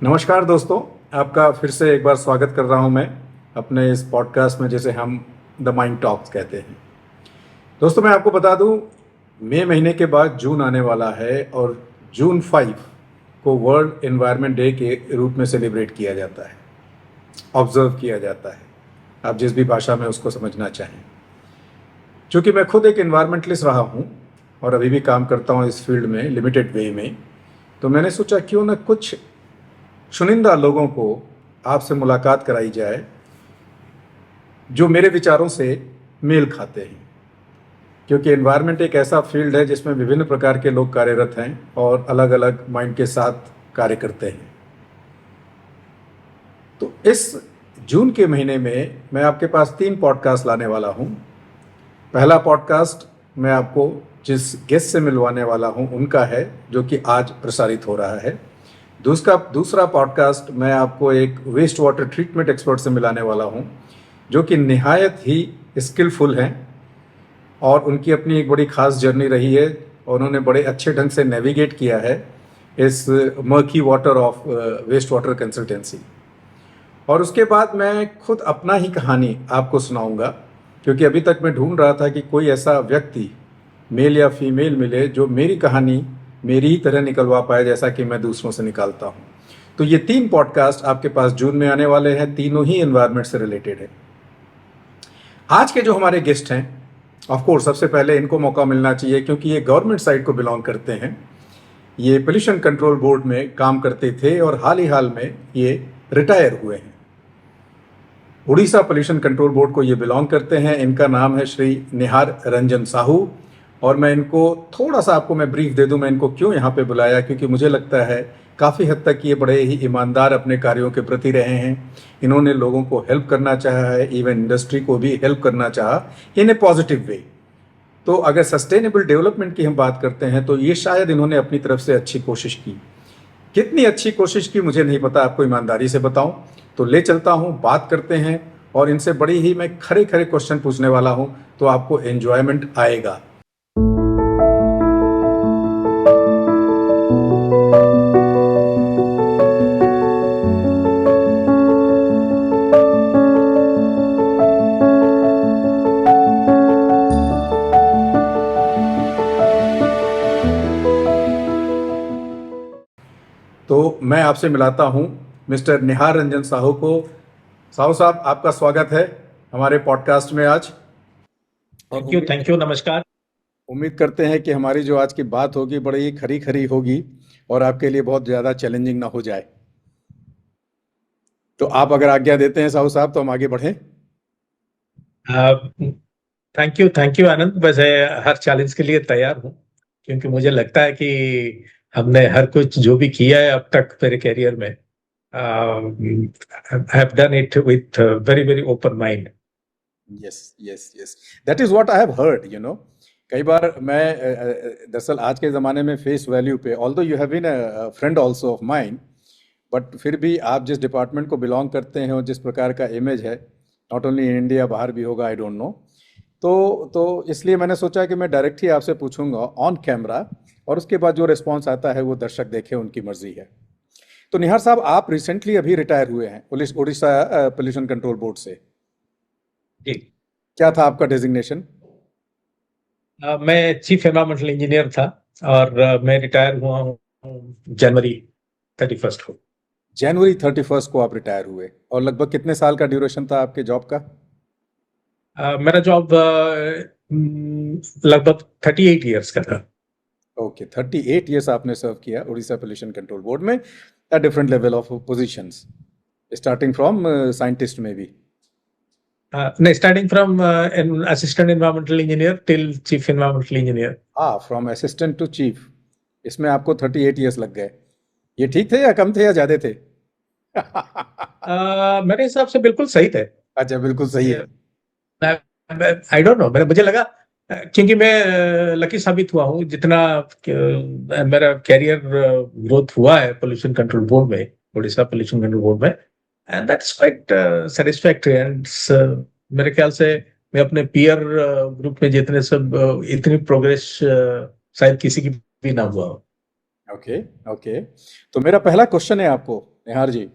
नमस्कार दोस्तों। आपका फिर से एक बार स्वागत कर रहा हूं मैं अपने इस पॉडकास्ट में, जिसे हम द माइंड टॉक्स कहते हैं। दोस्तों, मैं आपको बता दूं, मई महीने के बाद जून आने वाला है और जून 5 को वर्ल्ड एनवायरनमेंट डे के रूप में सेलिब्रेट किया जाता है, ऑब्जर्व किया जाता है, आप जिस भी भाषा में उसको समझना चाहें। चूँकि मैं खुद एक एनवायरमेंटलिस्ट रहा हूँ और अभी भी काम करता हूँ इस फील्ड में लिमिटेड वे में, तो मैंने सोचा क्यों ना कुछ चुनिंदा लोगों को आपसे मुलाकात कराई जाए जो मेरे विचारों से मेल खाते हैं। क्योंकि एनवायरनमेंट एक ऐसा फील्ड है जिसमें विभिन्न प्रकार के लोग कार्यरत हैं और अलग अलग माइंड के साथ कार्य करते हैं। तो इस जून के महीने में मैं आपके पास 3 पॉडकास्ट लाने वाला हूं। पहला पॉडकास्ट मैं आपको जिस गेस्ट से मिलवाने वाला हूं उनका है, जो कि आज प्रसारित हो रहा है। दूसरा पॉडकास्ट मैं आपको एक वेस्ट वाटर ट्रीटमेंट एक्सपर्ट से मिलाने वाला हूं, जो कि निहायत ही स्किलफुल हैं और उनकी अपनी एक बड़ी खास जर्नी रही है और उन्होंने बड़े अच्छे ढंग से नेविगेट किया है इस murky water of waste water consultancy. और उसके बाद मैं खुद अपना ही कहानी आपको सुनाऊंगा, क्योंकि अभी तक मैं ढूंढ रहा था कि कोई ऐसा व्यक्ति, मेल या फीमेल, मिले जो मेरी कहानी मेरी ही तरह निकलवा पाए जैसा कि मैं दूसरों से निकालता हूँ। तो ये 3 पॉडकास्ट आपके पास जून में आने वाले हैं, तीनों ही एनवायरनमेंट से रिलेटेड है। आज के जो हमारे गेस्ट हैं, ऑफ कोर्स सबसे पहले इनको मौका मिलना चाहिए क्योंकि ये गवर्नमेंट साइड को बिलोंग करते हैं। ये पोल्यूशन कंट्रोल बोर्ड में काम करते थे और हाल में ये रिटायर हुए हैं। उड़ीसा पोल्यूशन कंट्रोल बोर्ड को ये बिलोंग करते हैं। इनका नाम है श्री निहार रंजन साहू। और मैं इनको थोड़ा सा आपको मैं ब्रीफ दे दूं, मैं इनको क्यों यहाँ पे बुलाया, क्योंकि मुझे लगता है काफ़ी हद तक ये बड़े ही ईमानदार अपने कार्यों के प्रति रहे हैं। इन्होंने लोगों को हेल्प करना चाहा है, इवन इंडस्ट्री को भी हेल्प करना चाहा इन ए पॉजिटिव वे। तो अगर सस्टेनेबल डेवलपमेंट की हम बात करते हैं तो ये शायद इन्होंने अपनी तरफ से अच्छी कोशिश की। कितनी अच्छी कोशिश की मुझे नहीं पता, आपको ईमानदारी से बताऊं तो ले चलता हूं, बात करते हैं और इनसे बड़ी ही मैं खरे खरे क्वेश्चन पूछने वाला हूं, तो आपको एंजॉयमेंट आएगा। तो मैं आपसे मिलाता हूं मिस्टर निहार रंजन साहू को। साहू साहब, आपका स्वागत है हमारे पॉडकास्ट में आज। और थैंक यू, नमस्कार। उम्मीद करते हैं कि हमारी जो आज की बात होगी बड़ी ही खरी खरी होगी और आपके लिए बहुत ज़्यादा चैलेंजिंग ना हो जाए। तो आप अगर आज्ञा देते हैं साहू साहब तो हम आगे बढ़ें। थैंक यू आनंद। वैसे हर चैलेंज के लिए तैयार हूँ, क्योंकि मुझे लगता है कि हमने हर कुछ जो भी किया है अब तक मेरे करियर में, have done it with very very open mind. Yes yes yes, that is what I have heard, you know. कई बार मैं दरअसल आज के ज़माने में फेस वैल्यू पे, although you have been a friend also of mine, but फिर भी आप जिस डिपार्टमेंट को बिलोंग करते हैं और जिस प्रकार का इमेज है, नॉट ओनली इन इंडिया, बाहर भी होगा, आई डोंट नो। तो इसलिए मैंने सोचा कि मैं डायरेक्ट ही आपसे पूछूंगा ऑन कैमरा, और उसके बाद जो रिस्पॉन्स आता है वो दर्शक देखें, उनकी मर्जी है। तो निहार साहब, आप रिसेंटली अभी रिटायर हुए हैं उड़ीसा पोल्यूशन कंट्रोल बोर्ड से। जी। क्या था आपका डेजिग्नेशन? मैं चीफ एनवायरमेंटल इंजीनियर था और मैं रिटायर हुआ हूँ जनवरी 31 को। जनवरी 31 को आप रिटायर हुए, और लगभग कितने साल का ड्यूरेशन था आपके जॉब का? मेरा जॉब लगभग 38 ईयर्स का था। ओके, 38 ईयर्स आपने सर्व किया उड़ीसा पोल्यूशन कंट्रोल बोर्ड में, at different level of positions, starting from scientist में भी। No, starting from an assistant environmental engineer till chief environmental engineer. From assistant to chief, इसमें आपको 38 ईयर्स लग गए। ये ठीक थे या कम थे या ज्यादा थे? मेरे हिसाब से बिल्कुल सही थे। अच्छा, बिल्कुल सही है। आई डोंट नो, मुझे लगा क्योंकि मैं लकी साबित हुआ हूँ जितना मेरा कैरियर ग्रोथ हुआ है पोल्यूशन कंट्रोल बोर्ड में, उड़ीसा पोल्यूशन कंट्रोल बोर्ड में, and that's quite satisfactory. And मेरे ख्याल से मैं अपने पीयर ग्रुप में जितने सब इतनी प्रोग्रेस शायद किसी की भी ना हुआ हो। ओके ओके, तो मेरा पहला क्वेश्चन है आपको निहार जी,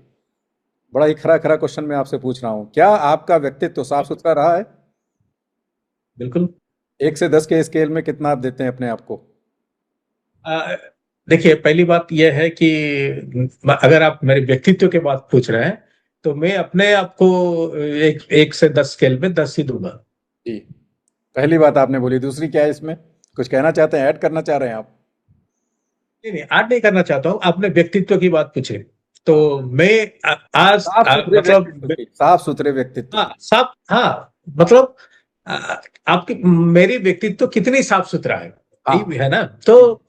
बड़ा ही खरा खरा क्वेश्चन मैं आपसे पूछ रहा हूँ, क्या आपका व्यक्तित्व साफ सुथरा रहा है? बिल्कुल। 1 से 10 के स्केल में कितना आप देते हैं अपने आप को? अ, देखिए, पहली बात यह है कि अगर आप मेरे व्यक्तित्व के बात पूछ रहे हैं, तो मैं अपने आप को 1 से 10 स्केल में 10 ही दूंगा। जी, पहली बात आपने बोली, दूसरी क्या है इसमें? कुछ कहना चाहते हैं, ऐड करना चाह रहे हैं आप? नहीं नहीं, ऐड नहीं करना चाहता हूँ, आपने व्यक्तित्व की बात पूछी, तो हाँ, मैं आज साफ सुथरे व्यक्तित्व मतलब की, साफ सुथरे व्यक्तित्व हाँ की। साफ, हाँ मतलब आपकी मेरी व्यक्तित्व कितनी साफ सुथरा है, हाँ, यही है ना। तो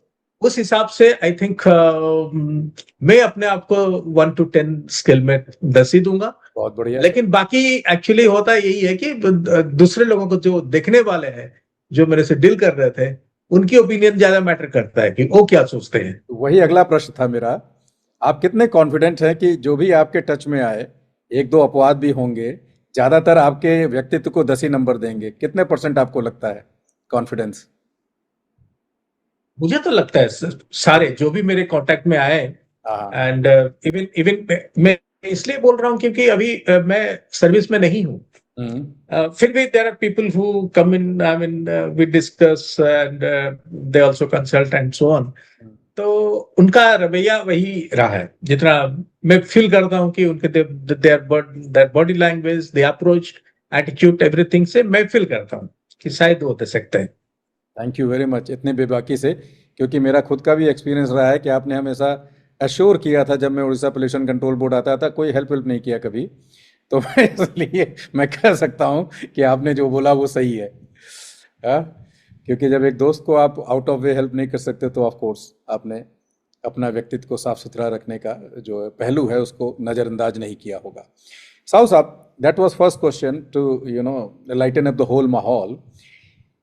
उस हिसाब से आई थिंक मैं अपने आप को 1 to 10 स्केल में 10 ही दूंगा। बहुत बढ़िया। लेकिन बाकी एक्चुअली होता यही है कि दूसरे लोगों को जो देखने वाले हैं, जो मेरे से डील कर रहे थे, उनकी ओपिनियन ज्यादा मैटर करता है कि वो क्या सोचते हैं। तो वही अगला प्रश्न था मेरा, आप कितने कॉन्फिडेंट हैं कि जो भी आपके टच में आए, 1-2 अपवाद भी होंगे, ज्यादातर आपके व्यक्तित्व को 10 ही नंबर देंगे? कितने परसेंट आपको लगता है कॉन्फिडेंस? मुझे तो लगता है सारे जो भी मेरे कांटेक्ट में आए, हाँ। एंड इवन इवन मैं इसलिए बोल रहा हूँ क्योंकि अभी मैं सर्विस में नहीं हूँ। हम्म। फिर भी there are people who come in, I mean we discuss and they also consult and so on. तो उनका रवैया वही रहा है, जितना मैं फील करता हूँ कि उनके their body language, the approach, attitude, everything से मैं फील करता हूँ कि शायद वो दे सकते हैं। थैंक यू वेरी मच, इतने बेबाकी से, क्योंकि मेरा खुद का भी एक्सपीरियंस रहा है कि आपने हमेशा एश्योर किया था। जब मैं उड़ीसा पोल्यूशन कंट्रोल बोर्ड आता था, कोई हेल्प वेल्प नहीं किया कभी, तो मैं इसलिए मैं कह सकता हूँ कि आपने जो बोला वो सही है। हाँ, क्योंकि जब एक दोस्त को आप आउट ऑफ वे हेल्प नहीं कर सकते, तो ऑफ कोर्स आपने अपना व्यक्तित्व को साफ सुथरा रखने का जो पहलू है उसको नज़रअंदाज नहीं किया होगा। साहु साहब, that was first question to lighten up the whole माहौल।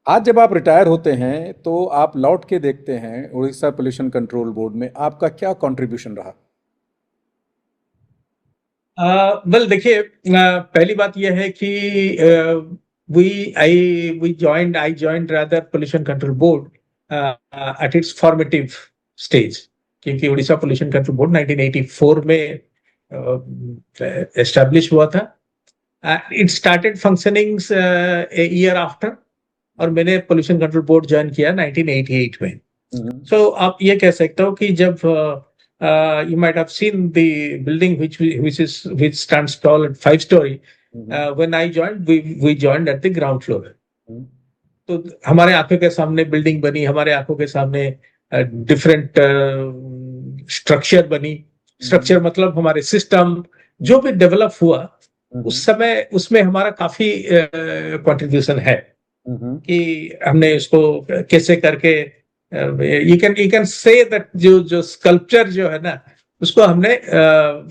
आज जब आप रिटायर होते हैं तो आप लौट के देखते हैं उड़ीसा पोल्यूशन कंट्रोल बोर्ड में आपका क्या कंट्रीब्यूशन रहा? वेल देखिए, पहली बात यह है कि I joined rather pollution control board at its formative stage, क्योंकि उड़ीसा पोल्यूशन कंट्रोल बोर्ड 1984 में एस्टेब्लिश हुआ था। It started functioning a year after, और मैंने पोल्यूशन कंट्रोल बोर्ड ज्वाइन किया 1988 में। हम्म। So आप ये कह सकते हो कि जब you might have seen the building which stands tall at 5 story. When I joined, we joined at the ground floor. हम्म। तो हमारे आंखों के सामने बिल्डिंग बनी, हमारे आंखों के सामने डिफरेंट स्ट्रक्चर बनी। स्ट्रक्चर मतलब हमारे सिस्टम जो भी डेवलप हुआ उस समय, उसमें हमारा काफी कंट्रीब्यूशन है हम्म। कि हमने इसको कैसे करके यू कैन से दैट जो स्कल्पचर जो है ना, उसको हमने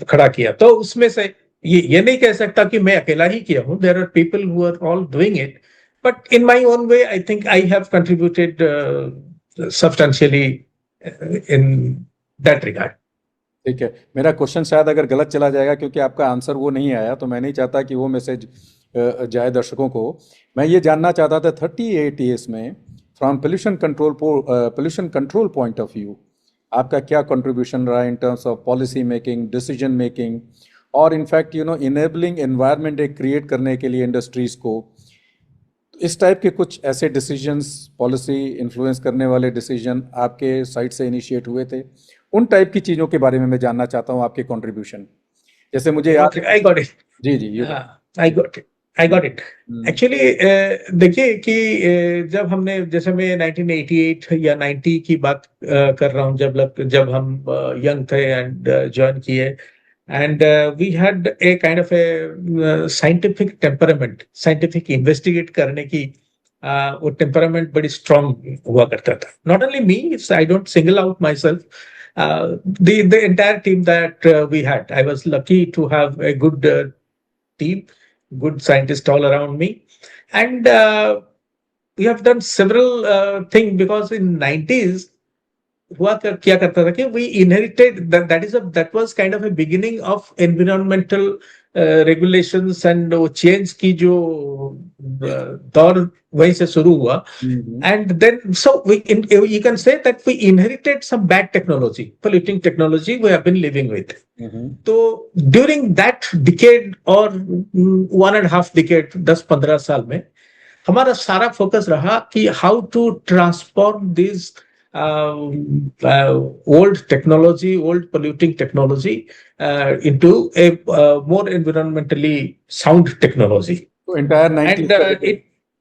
खड़ा किया। तो उसमें से ये नहीं कह सकता कि मैं अकेला ही किया हूं, there are people who are all doing it, but in my own way I think I have contributed substantially in that regard. ठीक है, मेरा क्वेश्चन शायद अगर गलत चला जाएगा क्योंकि आपका आंसर वो नहीं आया, तो मैं नहीं चाहता कि वो मैसेज जाए दर्शकों को। मैं ये जानना चाहता था 38 ईयर्स में from pollution control point of view आपका क्या कंट्रीब्यूशन रहा in terms of policy making, decision making, और इनफैक्ट इनेबलिंग एनवायरनमेंट एक क्रिएट करने के लिए इंडस्ट्रीज को। इस टाइप के कुछ ऐसे डिसीजंस, पॉलिसी इन्फ्लुएंस करने वाले डिसीजन आपके साइड से इनिशिएट हुए थे? उन टाइप की चीज़ों के बारे में मैं जानना चाहता हूँ, आपके कंट्रीब्यूशन। जैसे मुझे याद है। I got it. जी जी, ये आई गॉट इट। एक्चुअली देखिए कि जब हमने, जैसे मैं 1988 या 90 की बात कर रहा हूँ, जब हम यंग थे एंड ज्वाइन किए, and we had a kind of a scientific temperament, scientific investigate करने की वो टेम्परामेंट बड़ी स्ट्रांग हुआ करता था। Not only me, I don't single out my self, the entire team that we had. I was lucky to have a good team, good scientists all around me, and we have done several things, because in 90s क्या करता था कि we inherited that was kind of a beginning of environmental regulations and वो change की जो दौर वहीं से शुरू हुआ. And then, so you can say that we inherited some bad technology, polluting technology we have been living with. So during that decade or 1.5 decade, 10-15 साल में हमारा सारा फोकस रहा कि how to transform these old technology, old polluting technology into a more environmentally sound technology. तो entire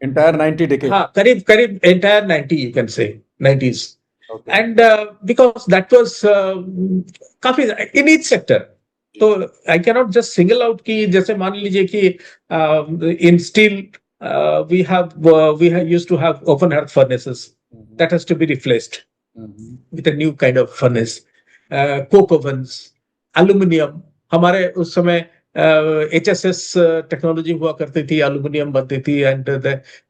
entire 90 decade. हाँ, करीब entire 90 you can say 90s. Okay. And because that was काफी in each sector. तो I cannot just single out कि जैसे मान लीजिए कि in steel we used to have open hearth furnaces that has to be replaced with a new kind of furnace. Coke ovens, aluminium. हमारे उस समय HSS technology हुआ करती थी, एल्यूमिनियम बनती थी, and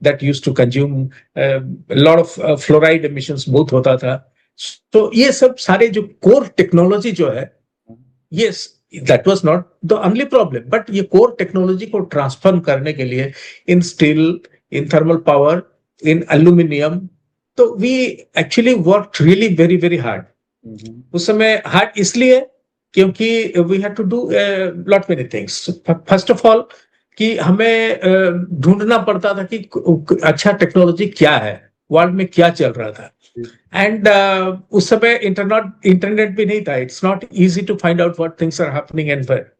that used to consume lot of fluoride emissions बहुत होता था. तो ये सब सारे जो कोर टेक्नोलॉजी जो है, yes that was not the only problem, but ये कोर टेक्नोलॉजी को ट्रांसफॉर्म करने के लिए in steel, in thermal power, in aluminium, तो we actually worked really very very hard. उस समय हार्ड इसलिए क्योंकि we had to do lot many things. First of all कि हमें ढूंढना पड़ता था कि अच्छा टेक्नोलॉजी क्या है, वर्ल्ड में क्या चल रहा था. एंड उस समय इंटरनेट भी नहीं था. It's not easy to find out what things are happening and where.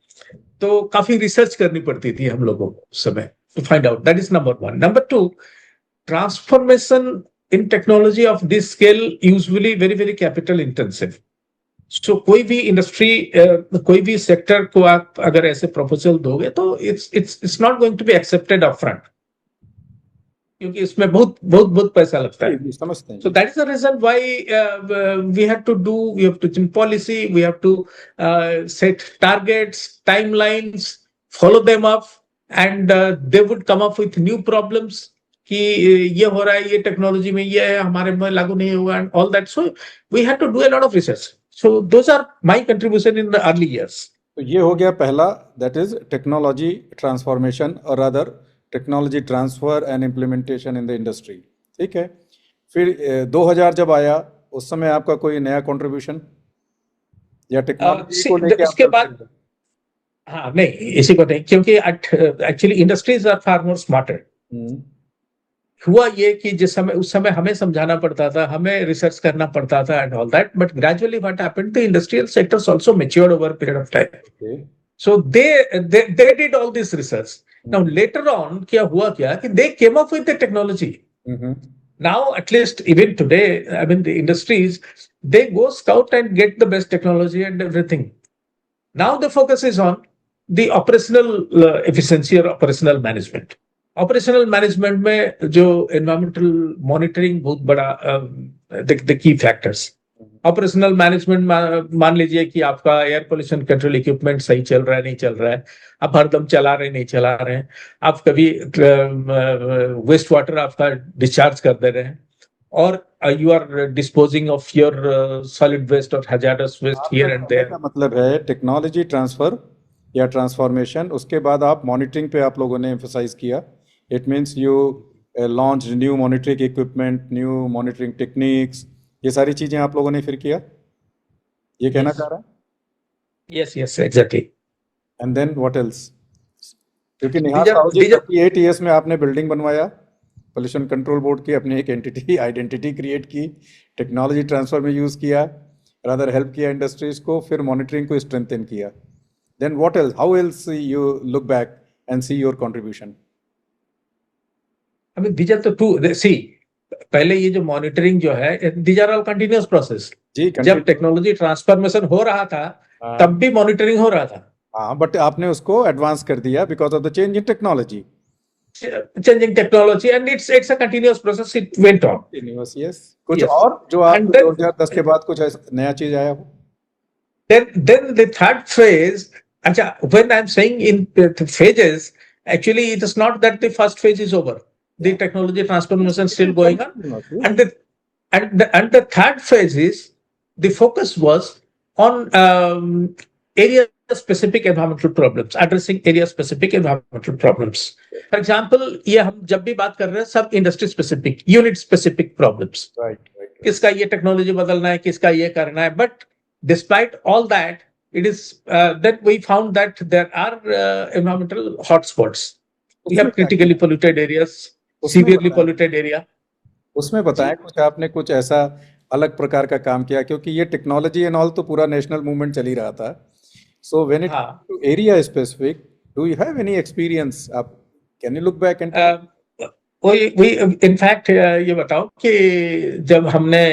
तो काफी रिसर्च करनी पड़ती थी हम लोगों को उस समय to find out. That is number one. Number two, transformation in technology of this scale usually very very capital intensive. So, कोई भी इंडस्ट्री, कोई भी सेक्टर को आप अगर ऐसे प्रपोजल दोगे तो it's not going to be accepted upfront, क्योंकि इसमें बहुत पैसा लगता है. समझते हैं. So that is the reason why we have to change policy, we have to set targets, timelines, follow them up, and they would come up with new problems कि ये हो रहा है, ये टेक्नोलॉजी में ये है, हमारे में लागू नहीं होगा, and all that. So we had to do a lot of research. So those are my contribution in the early years. तो ये हो गया पहला, दैट इज टेक्नोलॉजी ट्रांसफॉर्मेशन और other technology transfer and implementation in the industry. ठीक है. फिर 2000 जब आया, उस समय आपका कोई नया कंट्रीब्यूशन या टेक्नोलॉजी को लेके इसके बाद, हाँ नहीं, इसी को नहीं, क्योंकि actually industries are far more smarter. हुआ ये कि उस समय हमें समझाना पड़ता था, हमें रिसर्च करना पड़ता था and all that, but gradually what happened, the industrial sectors also matured over period of time. So they did all this research. Now later on क्या हुआ कि they came up with the technology. Now at least even today, I mean the industries, they go scout and get the best technology and everything. Now the focus is on the operational efficiency और operational management. Operational management में जो environmental monitoring बहुत बड़ा the key factors. Operational management, मान लीजिए कि आपका air pollution control equipment सही चल रहा है, नहीं चल रहा है, आप हरदम चला रहे नहीं चला रहे हैं, आप कभी वेस्ट वाटर आपका डिस्चार्ज कर दे रहे हैं, और you are disposing of your solid waste और hazardous waste here and there. मतलब है टेक्नोलॉजी ट्रांसफर या ट्रांसफॉर्मेशन, उसके बाद आप मॉनिटरिंग पे आप लोगों ने एम्फसाइज किया. It means you launch new monitoring equipment, new monitoring techniques, ये सारी चीजें आप लोगों ने फिर किया, ये कहना चाह रहा है? Yes exactly. And then what else? क्योंकि निहाल साहू जी 38 इयर्स में आपने बिल्डिंग बनवाया, पोल्यूशन कंट्रोल बोर्ड की अपनी एक एंटिटी, आइडेंटिटी क्रिएट की, टेक्नोलॉजी ट्रांसफर में यूज किया, रादर हेल्प किया इंडस्ट्रीज को, फिर मॉनिटरिंग को स्ट्रेंथन किया. Then what else? How else you look back and see your contribution? I mean, these are the two. See, पहले ये जो मॉनिटरिंग जो है, these are all continuous process. जब टेक्नोलॉजी ट्रांसफॉर्मेशन हो रहा था, तब भी मॉनिटरिंग हो रहा था. हाँ, बट आपने उसको एडवांस कर दिया because of the change in technology. Changing technology, and it's a continuous process. It went on. Continuous, yes. कुछ और जो आप 2010 के बाद कुछ नया चीज आया हो? Then the third phase. When I'm saying in the phases, actually it is not that the first phase is over. The technology transformation is still going on, and the third phase is the focus was on area-specific environmental problems, addressing area-specific environmental problems. For example, ये हम जब भी बात कर रहे हैं सब industry specific, unit specific problems, किसका ये टेक्नोलॉजी बदलना है, किसका ये करना है. But despite all that, it is that we found that there are environmental hotspots. We have critically polluted areas, severely polluted area. उसमें बताएं कुछ, आपने कुछ ऐसा अलग प्रकार का काम किया, क्योंकि ये टेक्नोलॉजी एंड ऑल तो पूरा नेशनल मूवमेंट चल ही रहा था. So when it to area specific, do you have any experience? आप can you look back and we in fact ये बताओ कि जब हमने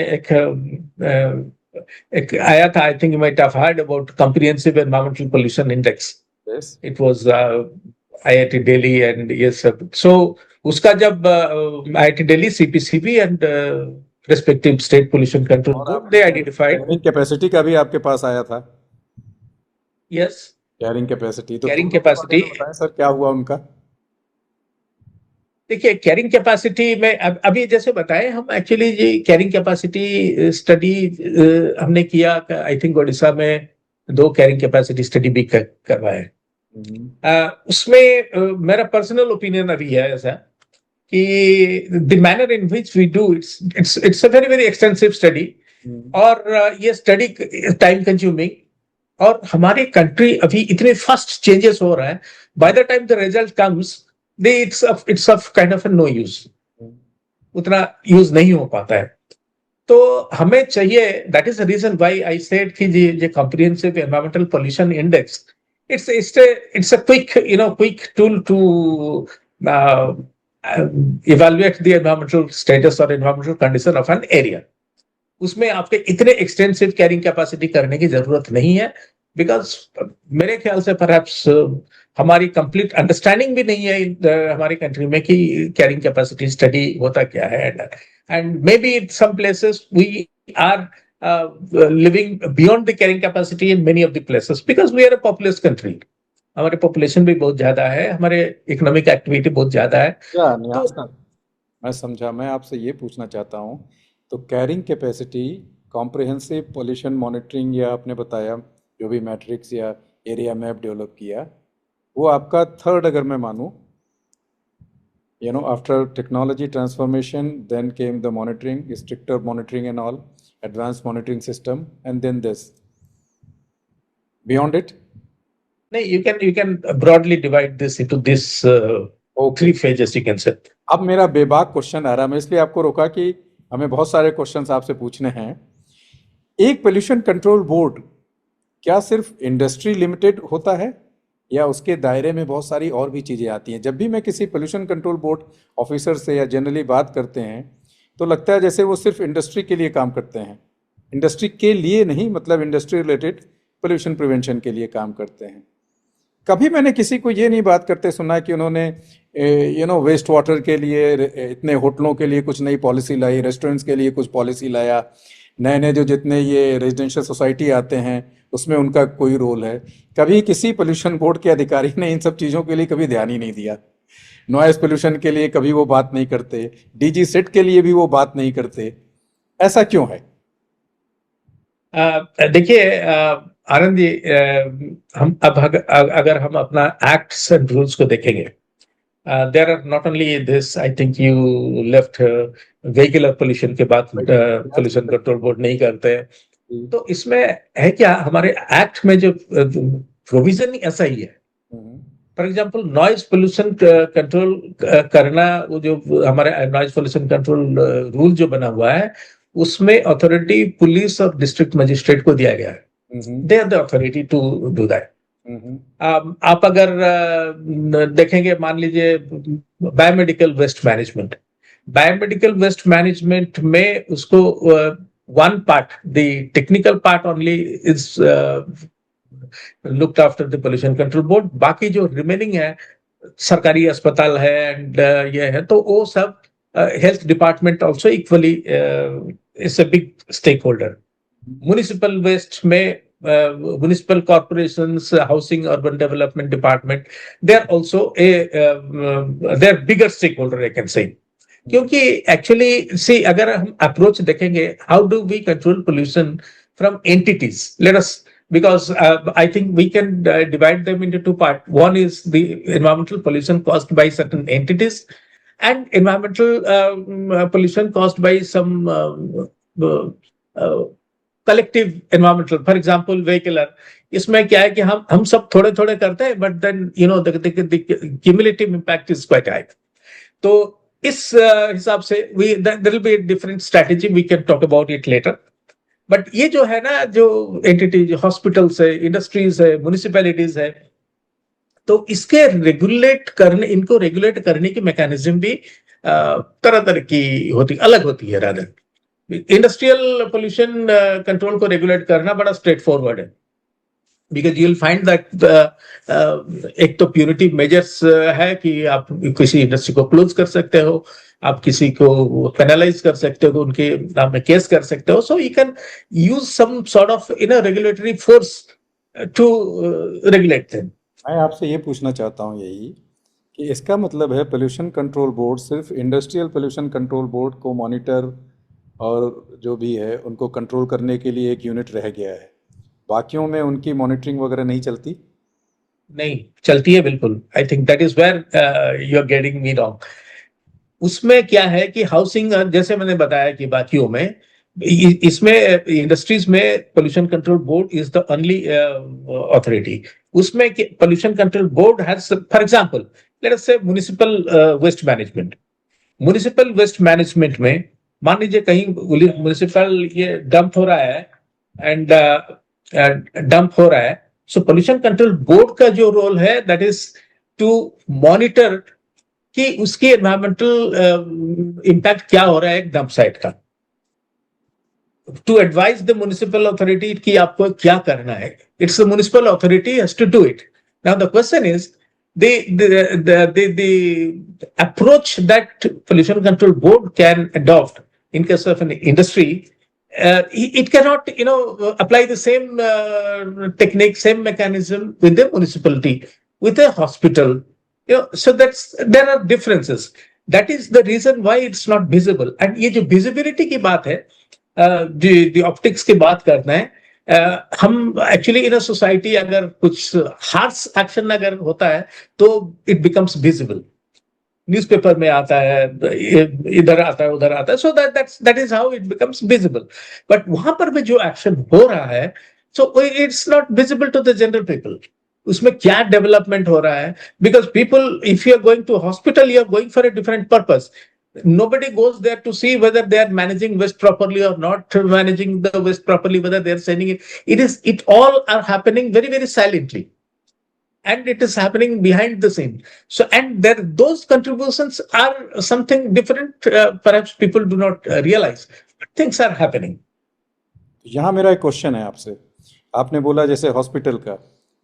एक आया था, I think you might have heard about Comprehensive Environmental Pollution Index. Yes. It was IIT Delhi and yes, so उसका जब IIT Delhi, CPCB and respective state pollution control board, they identified. Carrying capacity का भी आपके पास आया था? Yes. Carrying capacity, तो carrying capacity बताएं sir, क्या हुआ उनका? देखिए, कैरिंग कैपेसिटी में अभी जैसे बताए, हम एक्चुअली ये कैरिंग कैपेसिटी स्टडी हमने किया. आई थिंक ओडिशा में 2 कैरिंग कैपेसिटी स्टडी भी करवाए. उसमें मेरा पर्सनल ओपिनियन अभी है ऐसा कि the manner in which we do it's a very very extensive study, और ये स्टडी टाइम कंज्यूमिंग, और हमारी कंट्री अभी इतने फास्ट चेंजेस हो रहा है. By the time the result comes, it's of kind of a no use, उतना यूज नहीं हो पाता है. तो हमें चाहिए, that is the reason why I said कि ये comprehensive environmental pollution index, it's a quick tool to evaluate the environmental status or environmental condition of an area. उसमें आपके इतने एक्सटेंसिव कैरिंग कैपेसिटी करने की जरूरत नहीं है, बिकॉज मेरे ख्याल से परहैप्स हमारी कंप्लीट अंडरस्टैंडिंग भी नहीं है हमारी कंट्री में कि कैरिंग कैपेसिटी स्टडी होता क्या है. And maybe in some places we are living beyond the carrying capacity in many of the places, because we are a populous country. हमारे पॉपुलेशन भी बहुत ज्यादा है, हमारे इकोनॉमिक एक्टिविटी बहुत ज्यादा है. तो मैं समझा, मैं आपसे ये पूछना चाहता हूँ, तो carrying capacity, comprehensive pollution monitoring, या आपने बताया जो भी मैट्रिक्स या एरिया मैप डेवलप किया, वो आपका थर्ड, अगर मैं मानूं, after technology transformation then came the monitoring, stricter monitoring and all, advance monitoring system, and then this. Beyond it? नहीं, you can broadly divide this into this 3 phases, you can say. अब मेरा बेबाक question आ रहा है, मैं इसलिए आपको रोका कि हमें बहुत सारे क्वेश्चंस आपसे पूछने हैं. एक पोल्यूशन कंट्रोल बोर्ड क्या सिर्फ इंडस्ट्री लिमिटेड होता है, या उसके दायरे में बहुत सारी और भी चीज़ें आती हैं? जब भी मैं किसी पोल्यूशन कंट्रोल बोर्ड ऑफिसर से या जनरली बात करते हैं तो लगता है जैसे वो सिर्फ इंडस्ट्री के लिए काम करते हैं. इंडस्ट्री के लिए नहीं, मतलब इंडस्ट्री रिलेटेड पोल्यूशन प्रिवेंशन के लिए काम करते हैं. कभी मैंने किसी को ये नहीं बात करते सुना कि उन्होंने वेस्ट वाटर के लिए, इतने होटलों के लिए कुछ नई पॉलिसी लाई, रेस्टोरेंट्स के लिए कुछ पॉलिसी लाया, नए जो जितने ये रेजिडेंशियल सोसाइटी आते हैं उसमें उनका कोई रोल है. कभी किसी पोल्यूशन बोर्ड के अधिकारी ने इन सब चीज़ों के लिए कभी ध्यान ही नहीं दिया. नॉइज पोल्यूशन के लिए कभी वो बात नहीं करते, डीजी सेट के लिए भी वो बात नहीं करते. ऐसा क्यों है? देखिए आनंद जी, हम अब अगर हम अपना एक्ट्स एंड रूल्स को देखेंगे, there are not only this, I think you left vehicular pollution के बाद पोल्यूशन कंट्रोल बोर्ड नहीं करते. तो इसमें है क्या, हमारे एक्ट में जो प्रोविजन ऐसा ही है. For example noise pollution control करना, वो जो हमारे नॉइज पोल्यूशन कंट्रोल रूल जो बना हुआ है, उसमें अथॉरिटी पुलिस और डिस्ट्रिक्ट मजिस्ट्रेट को दिया गया है. They are the authority to do that. आप अगर देखेंगे, मान लीजिए बायोमेडिकल वेस्ट मैनेजमेंट में उसको one part, the technical part only is looked after the pollution control board. बाकी जो remaining है, सरकारी अस्पताल है and ये है, तो वो सब health department also equally is a big stakeholder. Municipal waste में municipal corporations, housing, urban development department, they are also they are bigger stakeholder, I can say. क्योंकि एक्चुअली सी, अगर हम अप्रोच देखेंगे, how do we control pollution from entities. Let us, because I think we can divide them into two parts. One is the environmental pollution caused by certain entities, and environmental pollution caused by some collective environmental. For example, vehicular. इसमें क्या है कि हम सब थोड़े थोड़े करते हैं, but then the cumulative impact is quite high. तो इस हिसाब से there will be a different strategy, we can talk about it later. But ये जो है ना, जो एंटिटी, जो हॉस्पिटल्स है, इंडस्ट्रीज है, म्युनिसिपैलिटीज है, तो इसके इनको रेगुलेट करने की मैकेनिज्म भी तरह तरह की अलग होती है। रादर इंडस्ट्रियल पोल्यूशन कंट्रोल को रेगुलेट करना बड़ा स्ट्रेट फॉरवर्ड है, because you will find that एक तो प्यूरिटी मेजर्स है कि आप किसी इंडस्ट्री को क्लोज कर सकते हो, आप किसी को पेनलाइज कर सकते हो, उनके नाम में केस कर सकते हो. So you can use some sort of regulatory force to regulate them. मैं आपसे ये पूछना चाहता हूँ यही कि इसका मतलब है पोल्यूशन कंट्रोल बोर्ड सिर्फ इंडस्ट्रियल पोल्यूशन कंट्रोल बोर्ड को मॉनिटर और जो भी है उनको कंट्रोल करने के लिए एक यूनिट रह गया है, बाकियों में उनकी मॉनिटरिंग वगैरह नहीं चलती? नहीं चलती है बिल्कुल. I think that is where you are getting me wrong. उसमें क्या है कि हाउसिंग, जैसे मैंने बताया कि बाकियों में, इसमें इंडस्ट्रीज में pollution control board is the only authority. उसमें pollution control board has, for example let us say municipal waste management. Municipal waste management में मान लीजिए कहीं म्युनिसिपल ये डंप हो रहा है एंड डंप हो रहा है, सो पोल्यूशन कंट्रोल बोर्ड का जो रोल है दैट इज टू मॉनिटर कि उसकी एनवायरमेंटल इम्पैक्ट क्या हो रहा है एक डंप साइट का, to advise the municipal authority कि आपको क्या करना है. It's the municipal authority has to do it. Now the question is the approach that pollution control board can adopt in case of an industry, it cannot apply the same technique, same mechanism with the municipality, with a hospital. So there are differences. That is the reason why it's not visible. And ये जो visibility की बात है, the optics की बात करना है, हम एक्चुअली इन अ सोसाइटी अगर कुछ हार्श एक्शन अगर होता है तो इट बिकम्स विजिबल. न्यूज़पेपर में आता है, इधर आता है, उधर आता है, so that is how it becomes visible. But वहां पर भी जो एक्शन हो रहा है, so it's not visible to the general people. उसमें क्या डेवलपमेंट हो रहा है, because people, if you are going to hospital, you are going for a different purpose. Nobody goes there to see whether they are managing waste properly or not managing the waste properly, whether they are sending it. It all are happening very, very silently. And it is happening behind the scene. So, and those contributions are something different. Perhaps people do not realize. But things are happening. यहाँ मेरा एक question है आपसे. आपने बोला जैसे hospital का,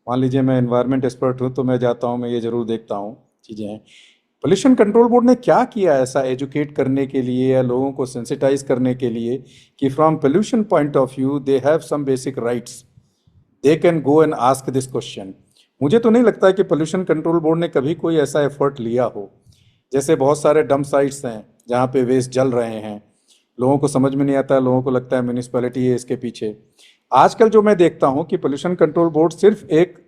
मान लीजिए मैं एनवायरमेंट एक्सपर्ट हूँ तो मैं जाता हूँ, मैं ये जरूर देखता हूँ चीज़ें हैं. पोल्यूशन कंट्रोल बोर्ड ने क्या किया ऐसा एजुकेट करने के लिए या लोगों को सेंसिटाइज करने के लिए कि from pollution point of view they have some basic rights, they can go and ask this question? मुझे तो नहीं लगता कि पोल्यूशन कंट्रोल बोर्ड ने कभी कोई ऐसा एफर्ट लिया हो. जैसे बहुत सारे डंप साइट्स हैं जहाँ पे वेस्ट जल रहे हैं, लोगों को समझ में नहीं आता, लोगों को लगता है म्यूनिसिपैलिटी है इसके पीछे. आजकल जो मैं देखता हूँ कि पोल्यूशन कंट्रोल बोर्ड सिर्फ एक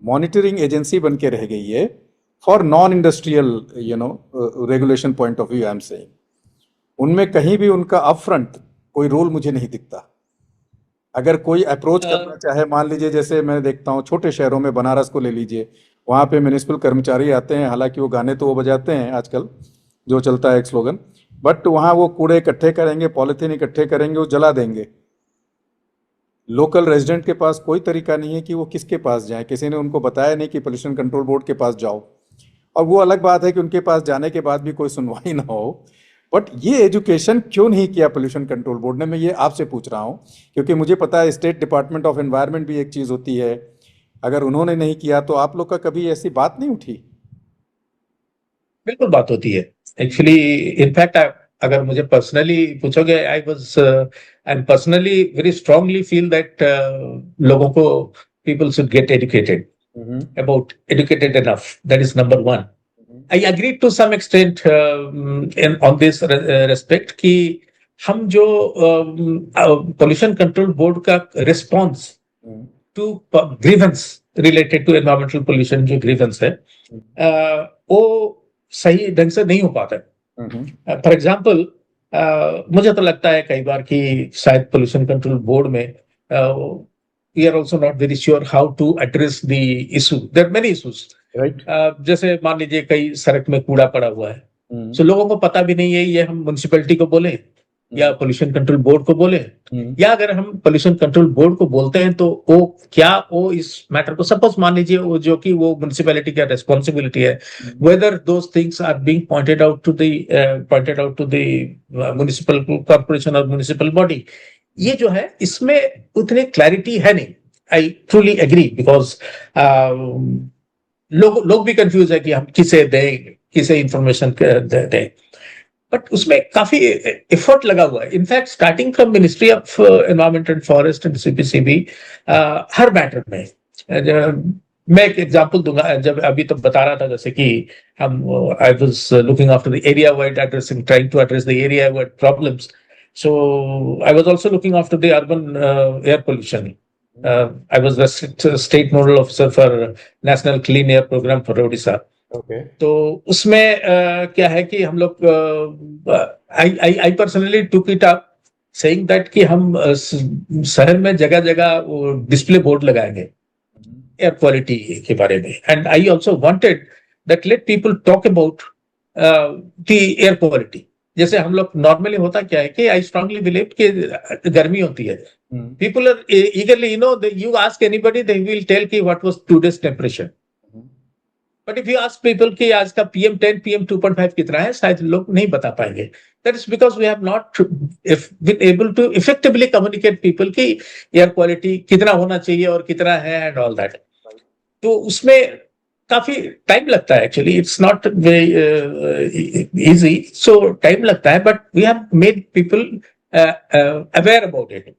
मॉनिटरिंग एजेंसी बन के रह गई है for non industrial regulation point of view. I am saying उनमें कहीं भी उनका अपफ्रंट कोई रोल मुझे नहीं दिखता. अगर कोई अप्रोच करना चाहे, मान लीजिए जैसे मैं देखता हूँ छोटे शहरों में, बनारस को ले लीजिए, वहाँ पे म्यूनिसिपल कर्मचारी आते हैं, हालांकि वो गाने तो वो बजाते हैं आजकल, जो चलता है एक स्लोगन, बट वहाँ वो कूड़े इकट्ठे करेंगे, पॉलीथीन इकट्ठे करेंगे, वो जला देंगे. लोकल रेजिडेंट के पास कोई तरीका नहीं है कि वो किसके पास जाए. किसी ने उनको बताया नहीं कि पोल्यूशन कंट्रोल बोर्ड के पास जाओ. और वो अलग बात है कि उनके पास जाने के बाद भी कोई सुनवाई ना हो. बट ये एजुकेशन क्यों नहीं किया पोल्यूशन कंट्रोल बोर्ड ने? मैं ये आपसे पूछ रहा हूँ क्योंकि मुझे पता है स्टेट डिपार्टमेंट ऑफ एनवायरनमेंट भी एक चीज़ होती है. अगर उन्होंने नहीं किया तो आप लोग का कभी ऐसी बात नहीं उठी? बिल्कुल बात होती है एक्चुअली. इनफैक्ट अगर मुझे पर्सनली पूछोगे, I personally very strongly feel that लोगों को, people should get educated, about educated enough. That is number one. I agree to some extent on this respect कि हम जो पोल्यूशन कंट्रोल बोर्ड का response to grievance related to environmental pollution जो grievance है वो सही ढंग से नहीं हो पाता है। फॉर एग्जाम्पल मुझे तो लगता है कई बार कि शायद पोल्यूशन कंट्रोल बोर्ड में we are also not very sure how to address the issue. There many issues, right. जैसे मान लीजिए कई सड़क में कूड़ा पड़ा हुआ है, तो लोगों को पता भी नहीं है ये हम म्युनिसिपैलिटी को बोले या पोल्यूशन कंट्रोल बोर्ड को बोले, या अगर हम पोल्यूशन कंट्रोल बोर्ड को बोलते हैं तो वो इस मैटर को, सपोज मान लीजिए वो जो कि वो म्युनिसिपैलिटी का रिस्पॉन्सिबिलिटी है, whether those things are being pointed out to the municipal corporation और म्युनिसिपल बॉडी, ये जो है इसमें उतनी क्लैरिटी है नहीं। आई ट्रूली एग्री, बिकॉज लोग भी कंफ्यूज है कि हम किसे इंफॉर्मेशन दें, बट उसमें काफी एफर्ट लगा हुआ है। In fact starting from ministry of environment and forest and CPCB, her matter में मैं एक एग्जांपल दूंगा। जब अभी तो बता रहा था जैसे कि हम I was looking after the area wide addressing, trying to address the area wide problems, so I was also looking after the urban air pollution. I was the state nodal officer for national clean air program for Odisha. Okay. तो उसमें क्या है कि हम लोग I personally took it up saying that कि हम शहर में जगह जगह वो डिस्प्ले बोर्ड लगाएंगे एयर क्वालिटी के बारे में, and I also wanted that let people talk about the air quality. जैसे हम लोग नॉर्मली होता क्या है कि आई स्ट्रांगली बिलीव कि गर्मी होती है, people are eagerly, you ask anybody they will tell कि what was today's temperature, but if you ask people कि आज का PM10 PM2.5 कितना है, शायद लोग नहीं बता पाएंगे। That is because we have not been able to effectively communicate people की एयर क्वालिटी कितना होना चाहिए और कितना है एंड ऑल दैट। तो उसमें काफी टाइम लगता है, actually it's not very easy, so time लगता है, but we have made people aware about it.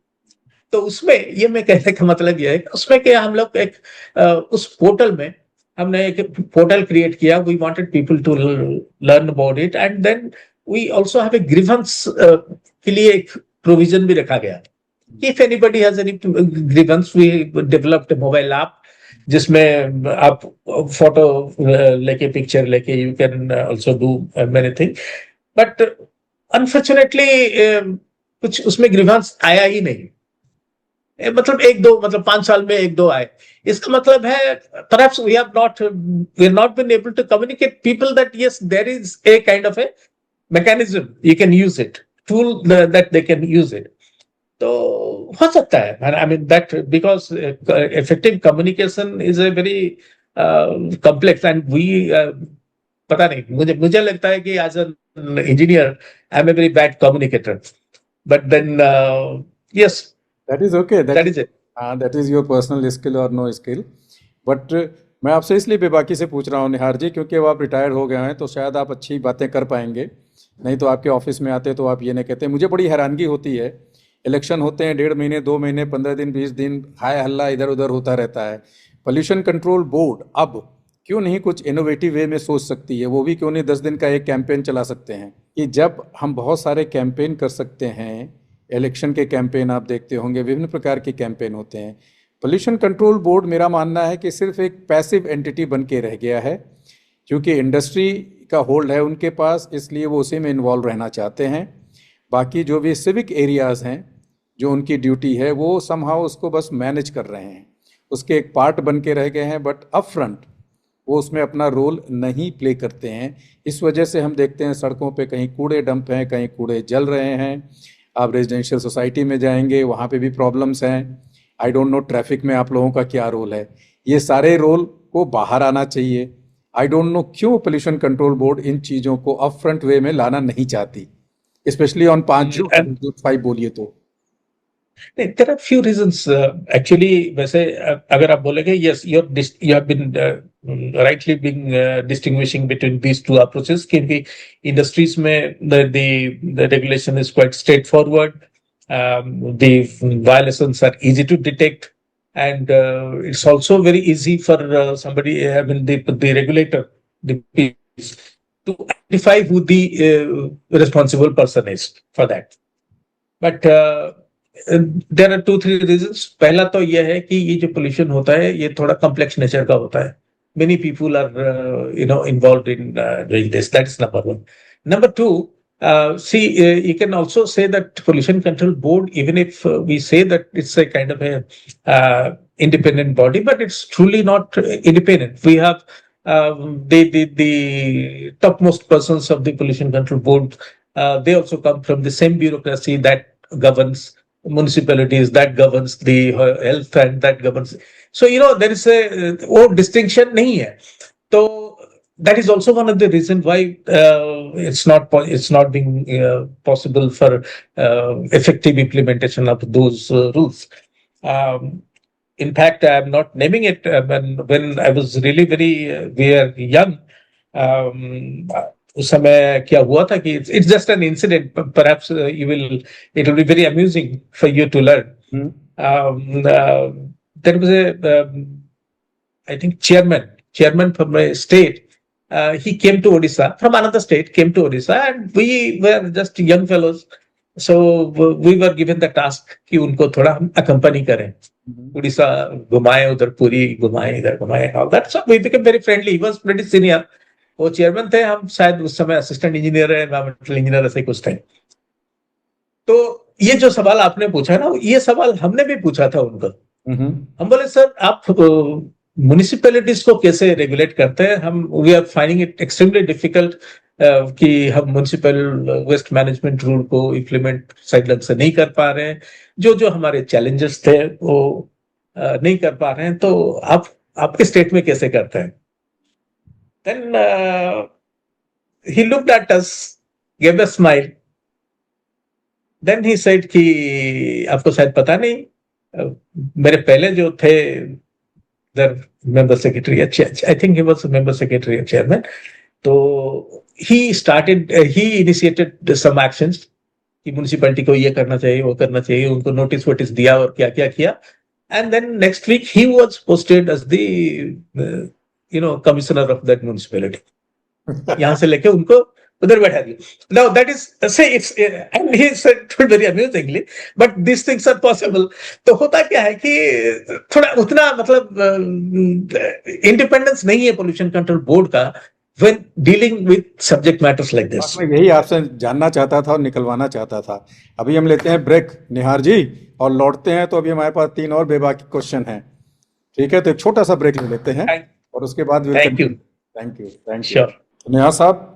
तो उसमें ये मैं कहने का मतलब ये है कि उसमें क्या हम लोग एक उस पोर्टल में हमने एक पोर्टल क्रिएट किया, we wanted people to learn about it, and then we also have a grievance के लिए एक प्रोविजन भी रखा गया। If anybody has any grievance, we developed a mobile app जिसमें आप फोटो लेके, पिक्चर लेके, you can also do many thing, but unfortunately कुछ उसमें ग्रीवेंस आया ही नहीं। मतलब 5 साल में 1-2 आए। इसका मतलब है perhaps we have not been able to communicate people that yes, there is a kind of a mechanism you can use it, tool that they can use it. तो हो सकता है, I mean that because effective communication is a very complex, and we पता नहीं, मुझे लगता है कि as an engineer I am a very bad communicator, but then yes, that is okay, that is it. that is your personal skill or no skill, but मैं आपसे इसलिए बेबाकी से पूछ रहा हूँ निहार जी, क्योंकि अब आप रिटायर्ड हो गए हैं तो शायद आप अच्छी बातें कर पाएंगे, नहीं तो आपके ऑफिस में आते तो आप ये नहीं कहते। मुझे बड़ी हैरानगी होती है, इलेक्शन होते हैं 1.5 महीने 2 महीने 15 दिन 20 दिन हाय हल्ला इधर उधर होता रहता है। पोल्यूशन कंट्रोल बोर्ड अब क्यों नहीं कुछ इनोवेटिव वे में सोच सकती है, वो भी क्यों नहीं 10 दिन का एक कैंपेन चला सकते हैं, कि जब हम बहुत सारे कैंपेन कर सकते हैं, इलेक्शन के कैंपेन आप देखते होंगे, विभिन्न प्रकार के कैंपेन होते हैं। पोल्यूशन कंट्रोल बोर्ड मेरा मानना है कि सिर्फ एक पैसिव एंटिटी बन के रह गया है, क्योंकि इंडस्ट्री का होल्ड है उनके पास, इसलिए वो उसी में इन्वॉल्व रहना चाहते हैं। बाकी जो भी सिविक एरियाज़ हैं, जो उनकी ड्यूटी है, वो समहाउ उसको बस मैनेज कर रहे हैं, उसके एक पार्ट बन के रह गए हैं, बट अप फ्रंट वो उसमें अपना रोल नहीं प्ले करते हैं। इस वजह से हम देखते हैं सड़कों पे कहीं कूड़े डंप हैं, कहीं कूड़े जल रहे हैं। आप रेजिडेंशियल सोसाइटी में जाएंगे, वहाँ पे भी प्रॉब्लम्स हैं। आई डोंट नो ट्रैफिक में आप लोगों का क्या रोल है, ये सारे रोल को बाहर आना चाहिए। आई डोंट नो क्यों पोल्यूशन कंट्रोल बोर्ड इन चीज़ों को अप फ्रंट वे में लाना नहीं चाहती, स्पेशली ऑन 5 बोलिए तो। There are few reasons actually. वैसे अगर आप बोलेंगे, yes, you have been rightly being distinguishing between these two approaches, क्योंकि industries में the regulation is quite straightforward, the violations are easy to detect, and it's also very easy for somebody, I mean the regulator, the police, to identify who the responsible person is for that. But there are 2-3 reasons. पहला तो यह है कि ये जो pollution होता है ये थोड़ा कॉम्प्लेक्स नेचर का होता है. Many people are involved in doing this. That's number one. Number two, see, you can also say that Pollution Control Board, even if we say that it's a kind of a independent body, but it's truly not independent. We have the topmost persons of the Pollution Control Board. They also come from the same bureaucracy that governs municipalities, that governs the health, and that governs. So there is a वो distinction नहीं है. तो that is also one of the reason why it's not being possible for effective implementation of those rules. In fact, I am not naming it. When I was really very we are young, उस समय क्या हुआ था कि it's just an incident. Perhaps it will be very amusing for you to learn. There was I think chairman from a state. He came to Odisha from another state, came to Odisha, and we were just young fellows. So we were given the task कि उनको थोड़ा हम accompany करें. उड़ीसा घुमाए, उधर पूरी घुमाए, इधर घुमाए, all that. So we became very friendly. He was pretty senior. वो चेयरमैन थे, हम शायद उस समय असिस्टेंट इंजीनियर है, एनवायरमेंटल इंजीनियर ऐसे कुछ थे. तो ये जो सवाल आपने पूछा ना, ये सवाल हमने भी पूछा था उनको. हम बोले सर आप म्युनिसिपैलिटीज को कैसे रेगुलेट करते हैं. हम we are finding it extremely difficult कि हम म्युनिसिपल वेस्ट मैनेजमेंट रूल को इम्प्लीमेंट सही ढंग से नहीं कर पा रहे हैं. जो हमारे चैलेंजेस थे वो नहीं कर पा रहे हैं. तो आप आपके स्टेट में कैसे करते हैं. Then he looked at us, gave a smile. Then he said कि आपको शायद पता नहीं, मेरे पहले जो थे member secretary, I think he was a member secretary or chairman. तो he initiated some actions कि म्युनिसिपैलिटी को ये करना चाहिए, वो करना चाहिए, उनको नोटिस वोटिस दिया और क्या क्या किया. And then next week he was posted as the commissioner of that municipality. यहाँ से लेके उनको उधर बैठा दिया. Now that is say it's and he said very amusingly, but these things are possible. तो होता क्या है कि थोड़ा उतना मतलब इंडिपेंडेंस नहीं है पोल्यूशन कंट्रोल बोर्ड का when dealing with subject matters like this. मैं यही आपसे जानना चाहता था और निकलवाना चाहता था. अभी हम लेते हैं ब्रेक निहार जी और लौटते हैं. तो अभी हमारे पास 3 और बेबाकी क्वेश्चन हैं. ठीक है, तो एक छोटा सा ब्रेक ले लेते हैं और उसके बाद थैंक यू. श्योर. निहार साहब,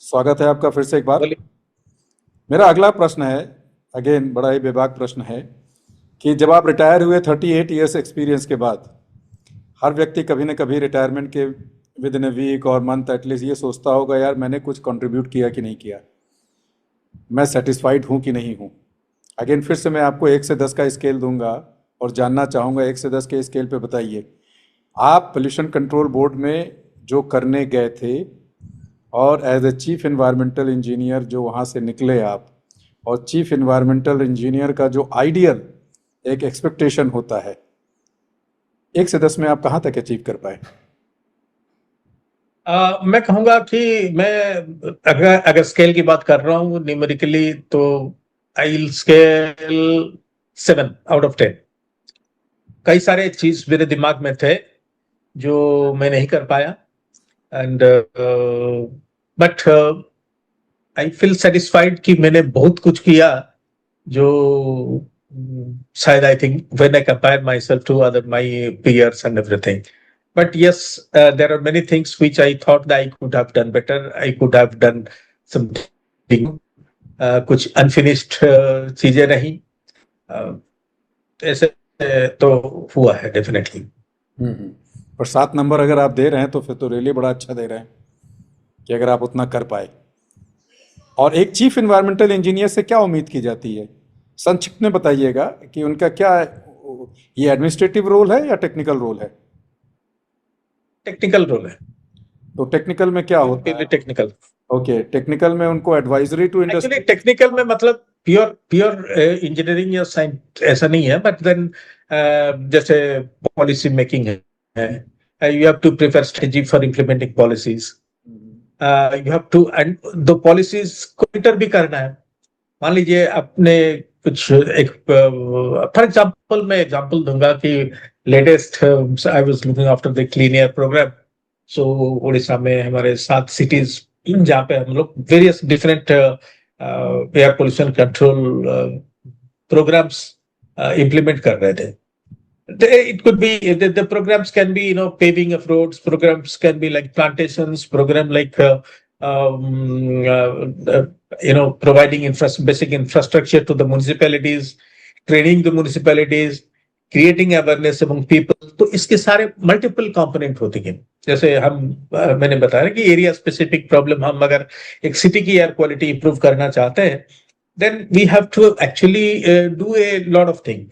स्वागत है आपका फिर से एक बार. मेरा अगला प्रश्न है, अगेन बड़ा ही बेबाक प्रश्न है कि जब आप रिटायर हुए 38 ईयर्स एक्सपीरियंस के बाद, हर व्यक्ति कभी न कभी रिटायरमेंट के विद इन ए वीक और मंथ एटलीस्ट ये सोचता होगा यार मैंने कुछ कंट्रीब्यूट किया कि नहीं किया, मैं सेटिस्फाइड हूँ कि नहीं हूँ. अगेन फिर से मैं आपको 1 से 10 का स्केल दूंगा और जानना चाहूँगा 1 से 10 के स्केल पे बताइए आप पोल्यूशन कंट्रोल बोर्ड में जो करने गए थे और as a chief environmental engineer जो वहाँ से निकले आप, और चीफ एनवायरमेंटल इंजीनियर का जो आइडियल एक एक्सपेक्टेशन होता है, 1 से 10 में आप कहाँ तक अचीव कर पाए? मैं कहूँगा कि मैं अगर स्केल की बात कर रहा हूँ न्यूमेरिकली तो I will scale 7 out of 10. कई सारे चीज मेरे दिमाग में थे जो मैं नहीं कर पाया and but I feel satisfied कि मैंने बहुत कुछ किया जो शायद I think when I compare myself to other my peers and everything. But yes, there are many things which I thought that I could have done better. I could have done something, कुछ unfinished चीजें रही, ऐसे तो हुआ है definitely. पर 7 number अगर आप दे रहे हैं तो फिर तो रियली बड़ा अच्छा दे रहे हैं कि अगर आप उतना कर पाए. और एक चीफ एनवायरमेंटल इंजीनियर से क्या उम्मीद की जाती है, संक्षिप्त में बताइएगा कि उनका क्या ये एडमिनिस्ट्रेटिव रोल है या टेक्निकल रोल है? टेक्निकल रोल है. तो टेक्निकल में क्या होता है? टेक्निकल. ओके, टेक्निकल में उनको advisory to industry. Actually technical में मतलब प्योर इंजीनियरिंग या साइंस ऐसा नहीं है, बट देन जैसे पॉलिसी मेकिंग है, you have to prepare strategy for implementing policies, you have to and the policies को इंटर भी करना है. मान लीजिए आपने कुछ एक फॉर एग्जांपल मैं एग्जांपल दूंगा कि latest I was looking after the clean air programme. So Orissa में हमारे 7 सिटीज जहाँ पे हम लोग various different air pollution control programmes implement कर रहे थे। It could be the programs can be paving of roads, programs can be like plantations, program like providing basic infrastructure to the municipalities, training the municipalities, creating awareness among people। तो इसके सारे multiple component होते हैं। जैसे हम मैंने बताया कि एरिया स्पेसिफिक प्रॉब्लम, हम अगर एक सिटी की एयर क्वालिटी इंप्रूव करना चाहते हैं then we have to actually do a lot of thing.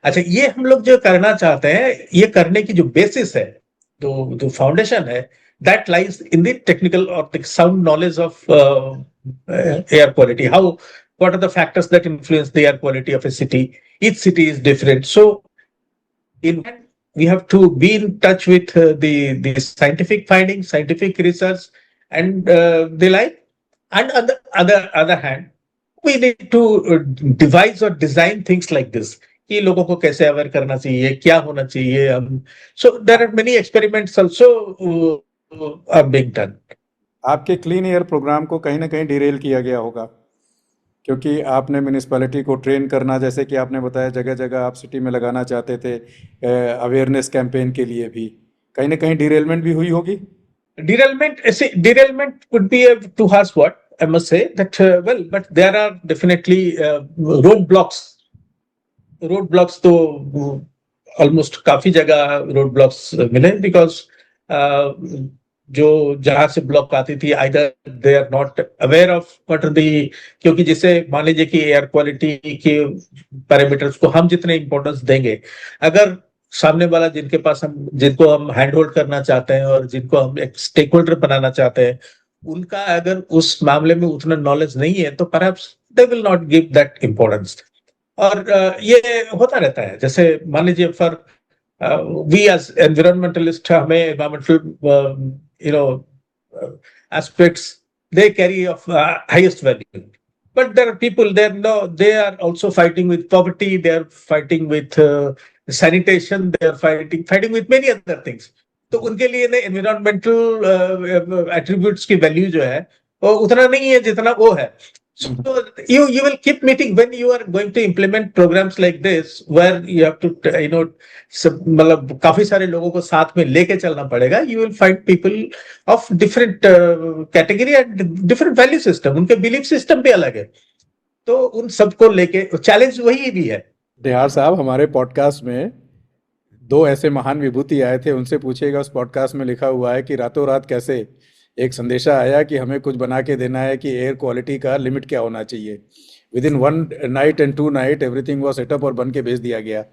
अच्छा, ये हम लोग जो करना चाहते हैं, ये करने की जो बेसिस है, जो फाउंडेशन है, that lies in the technical और the sound knowledge of air quality. How, what are the factors that influence the air quality of a city? Each city is different, so we have to be in touch with the scientific findings, scientific research, and the like. And on the other hand, we need to devise or design things like this कि लोगों को कैसे aware करना चाहिए, क्या होना चाहिए। हम so there are many experiments also are being done. आपके क्लीन एयर प्रोग्राम को कहीं ना कहीं डिरेल किया गया होगा, क्योंकि आपने म्यूनिसिपैलिटी को ट्रेन करना, जैसे कि आपने बताया जगह जगह आप सिटी में लगाना चाहते थे अवेयरनेस कैंपेन के लिए भी, कहीं ना कहीं डिरेलमेंट भी हुई होगी। Derailment would be a too harsh word, I must say that well, but there are definitely roadblocks तो ऑलमोस्ट काफी जगह रोड ब्लॉक्स मिले, बिकॉज जो जहां से ब्लॉक आती थी either they are not aware of what are the, क्योंकि जिसे मान लीजिए कि एयर क्वालिटी के पैरामीटर्स को हम जितने इंपॉर्टेंस देंगे, अगर सामने वाला जिनको हम हैंड होल्ड करना चाहते हैं और जिनको हम एक स्टेक होल्डर बनाना चाहते हैं, उनका अगर उस मामले में उतना नॉलेज नहीं है तो perhaps they will not give that importance. और ये होता रहता है। जैसे मान लीजिए फॉर वी एज एनवायरमेंटलिस्ट, हमें environmental aspects they carry off highest value, but there are people they are also fighting with poverty, they are fighting with sanitation, they are fighting with many other things। तो उनके लिए ना environmental attributes की value जो है वो उतना नहीं है जितना वो है। So you will keep meeting when you are going to implement programs like this, where you have to मतलब काफी सारे लोगों को साथ में लेके चलना पड़ेगा। You will find people of different category and different value system, उनके बिलीफ सिस्टम भी अलग है, तो उन सबको लेके चैलेंज वही भी है। देहार साहब, हमारे पॉडकास्ट में 2 ऐसे महान विभूति आए थे, उनसे पूछिएगा। उस पॉडकास्ट में लिखा हुआ है कि रातों रात कैसे एक संदेशा आया कि हमें कुछ बना के देना है कि एयर क्वालिटी का लिमिट क्या होना चाहिए। With in 1 night and 2 night everything was setup और बन के भेज दिया गया।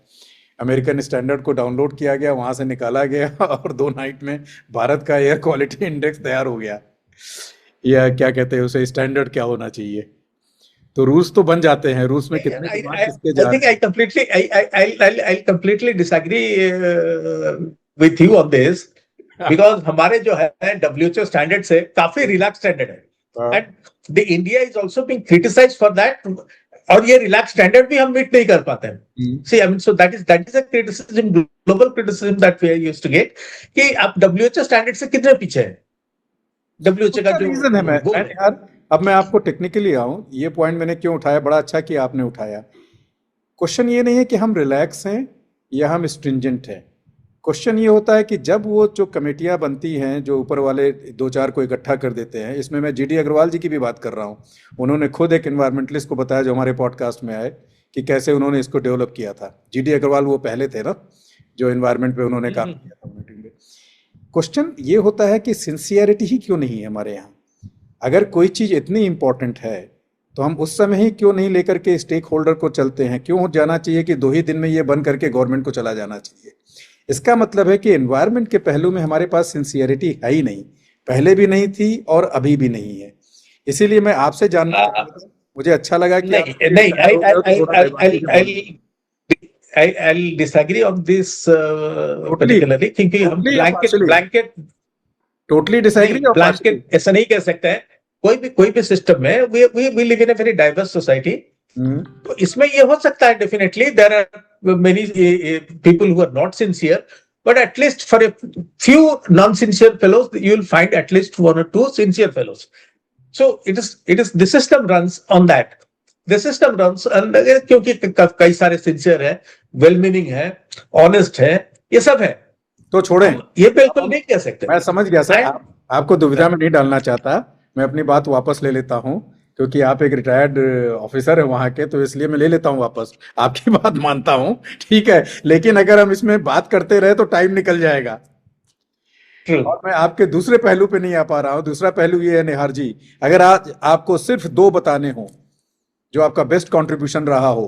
अमेरिकन स्टैंडर्ड को डाउनलोड किया गया, वहाँ से निकाला गया और 2 नाइट में भारत का एयर क्वालिटी इंडेक्स तैयार हो गया, या क्या कहते हैं उसे, स्टैंडर्ड क्या होना चाहिए। तो रूल्स तो बन जाते हैं, रूल्स में कितने किसके जा रहे हैं। I completely disagree with you on this, because हमारे जो है WHO स्टैंडर्ड से काफी रिलैक्स स्टैंडर्ड है, and the India is also being criticised for that, और ये रिलैक्स स्टैंडर्ड भी हम मीट नहीं कर पाते हैं। See I mean, so that is a criticism, global criticism that we are used to get, कि आप WHO स्टैंडर्ड से कितने पीछे हैं। WHO का जो रीजन है, यार अब मैं आपको टेक्निकली आऊं, ये पॉइंट मैंने क्यों उठाया, बड़ा अच्छा कि आपने उठाया। क्वेश्चन ये नहीं है कि हम रिलैक्स हैं या हम स्ट्रिंजेंट हैं। क्वेश्चन ये होता है कि जब वो जो कमेटियां बनती हैं, जो ऊपर वाले 2-4 को इकट्ठा कर देते हैं, इसमें मैं GD अग्रवाल जी की भी बात कर रहा हूँ। उन्होंने खुद एक एनवायरमेंटलिस्ट को बताया जो हमारे पॉडकास्ट में आए कि कैसे उन्होंने इसको डेवलप किया था। GD अग्रवाल वो पहले थे ना जो एनवायरमेंट पे उन्होंने काम किया था मीटिंग में। क्वेश्चन ये होता है कि सिंसियरिटी ही क्यों नहीं है हमारे यहाँ। अगर कोई चीज़ इतनी इंपॉर्टेंट है तो हम उस समय ही क्यों नहीं लेकर के स्टेक होल्डर को चलते हैं। क्यों जाना चाहिए कि 2 ही दिन में ये बन करके गवर्नमेंट को चला जाना चाहिए। इसका मतलब है कि एनवायरनमेंट के पहलू में हमारे पास सिंसियरिटी है ही नहीं, पहले भी नहीं थी और अभी भी नहीं है। इसीलिए मैं आपसे जानना मुझे अच्छा लगा कि I'll disagree on this particularly, क्योंकि हम ब्लैंकेट टोटली डिसएग्री, ब्लैंकेट ऐसा नहीं कह सकते हैं। कोई भी सिस्टम में we live in a very diverse society, तो इसमें ये हो सकता है, definitely there are many people who are not sincere, but at least for a few non-sincere fellows, you will find at least one or two sincere fellows. So the system runs on that. The system runs, and क्योंकि कई सारे sincere है, well-meaning है, honest है, ये सब है, तो छोड़ें, ये बिल्कुल नहीं कह सकते। मैं समझ गया सर, And- आपको दुविधा में नहीं डालना चाहता, मैं अपनी बात वापस ले लेता हूं, क्योंकि आप एक रिटायर्ड ऑफिसर है वहां के, तो इसलिए मैं ले लेता हूं वापस, आपकी बात मानता हूं, ठीक है, लेकिन अगर हम इसमें बात करते रहे तो टाइम निकल जाएगा। True. और मैं आपके दूसरे पहलू पे नहीं आ पा रहा हूं। दूसरा पहलू ये है निहार जी, अगर आज आपको सिर्फ 2 बताने हो जो आपका बेस्ट कंट्रीब्यूशन रहा हो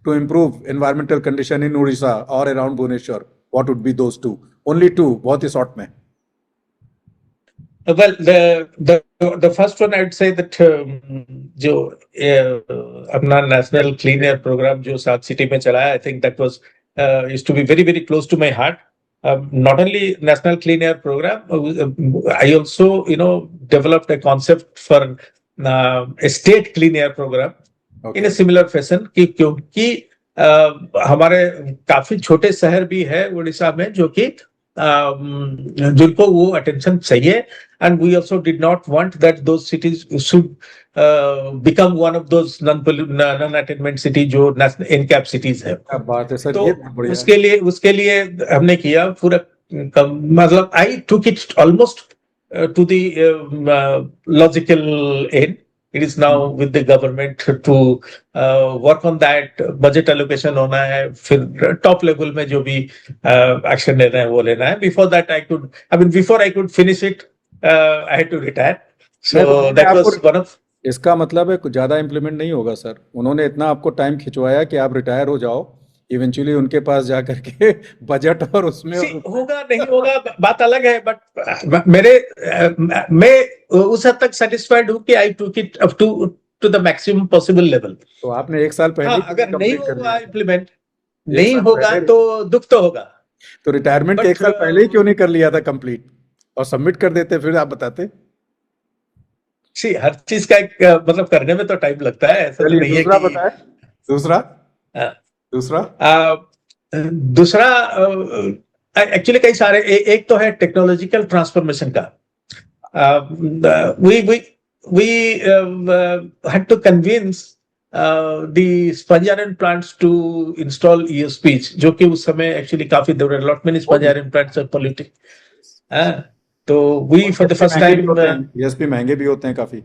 to improve environmental condition in Orissa और around Bhubaneswar, what would be those 2? Only 2, बहुत ही शॉर्ट में। Well, the first one I would say that जो अपना नेशनल क्लीन एयर प्रोग्राम जो 7 सिटी में चलाया, I think that was used to be very very close to my heart. Not only national clean air program, I also developed a concept for a state clean air program in a similar fashion, क्योंकि हमारे काफी छोटे शहर भी है उड़ीसा में जो कि जिनको वो अटेंशन चाहिए, and we also did not want that those cities should become one of those non-attainment city जो NCAP cities है। क्या बात है सर, तो ये बहुत बढ़िया। उसके लिए हमने किया पूरा, मतलब I took it almost to the logical end. It is now with the government to work on that. Budget allocation होना है, फिर top level में जो भी action लेना है वो लेना है. Before that before I could finish it, I had to retire. So that was one of. इसका मतलब है कुछ ज्यादा इम्प्लीमेंट नहीं होगा सर, उन्होंने इतना आपको टाइम खिंचवाया कि आप रिटायर हो जाओ, इवेंचुअली उनके पास जाकर के बजट और उसमें होगा नहीं होगा बात अलग है, बट मैं उस हद तक सेटिस्फाइड हूँ कि I took it up to the maximum possible level. तो आपने 1 साल पहले अगर नहीं होगा इम्प्लीमेंट, नहीं होगा तो दुख तो होगा। तो रिटायरमेंट के 1 साल पहले ही क्यों नहीं कर लिया था कंप्लीट और सबमिट कर देते, फिर आप बताते। हर चीज का एक मतलब करने में तो टाइम लगता है, ऐसा तो नहीं है कि दूसरा एक्चुअली कई सारे, एक तो है टेक्नोलॉजिकल ट्रांसफॉर्मेशन का। we had to convince the sponge iron plants to install ESPs, जो कि उस समय एक्चुअली काफी there were a lot many sponge iron plants are polluting. तो we for the first time ESP महंगे भी होते हैं काफी।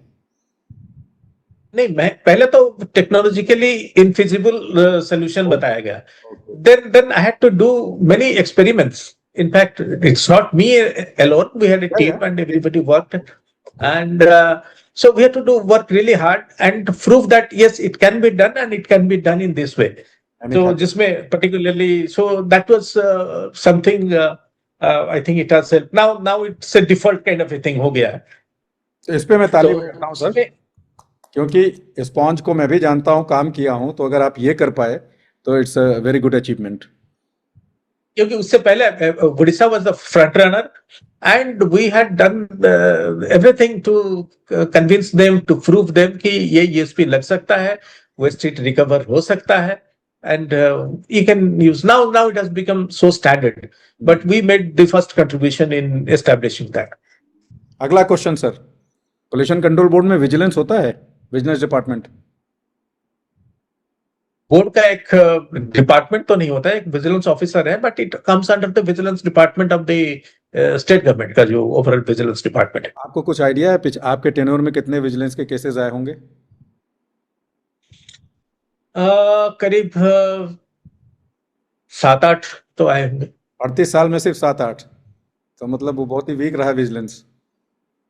नहीं, पहले तो टेक्नोलॉजिकली इनफिजिबल सोल्यूशन बताया गया, then I had to do many experiments. In fact, it's not me alone, we had a team and everybody worked, and so we had to do work really hard and prove that yes, it can be done and it can be done in this way. So जिसमें particularly, so that was something I think it has helped. Now it's a default kind of a thing हो गया है। तो इस पे मैं ताली बजाता हूँ सर, क्योंकि स्पॉन्ज को मैं भी जानता हूँ, काम किया हूँ, तो अगर आप ये कर पाए तो it's a very good achievement. क्योंकि उससे पहले Orissa was the front runner and we had done everything to convince them, to prove them कि ये ESP लग सकता है, वेस्ट हीट रिकवर हो सकता है, and you can use now it has become so standard, but we made the first contribution in establishing that. अगला question sir, pollution control board में विजिलेंस होता है, विजिलेंस डिपार्टमेंट? बोर्ड का एक department तो नहीं होता है, एक विजिलेंस ऑफिसर है, but it comes under the vigilance department of the state government का जो ओवरऑल विजिलेंस डिपार्टमेंट है। आपको कुछ आइडिया है आपके टेन्योर में कितने विजिलेंस के केसेस आए होंगे? करीब 7-8 तो आए होंगे। 38 साल में सिर्फ 7-8? तो मतलब वो बहुत ही वीक रहा विजिलेंस,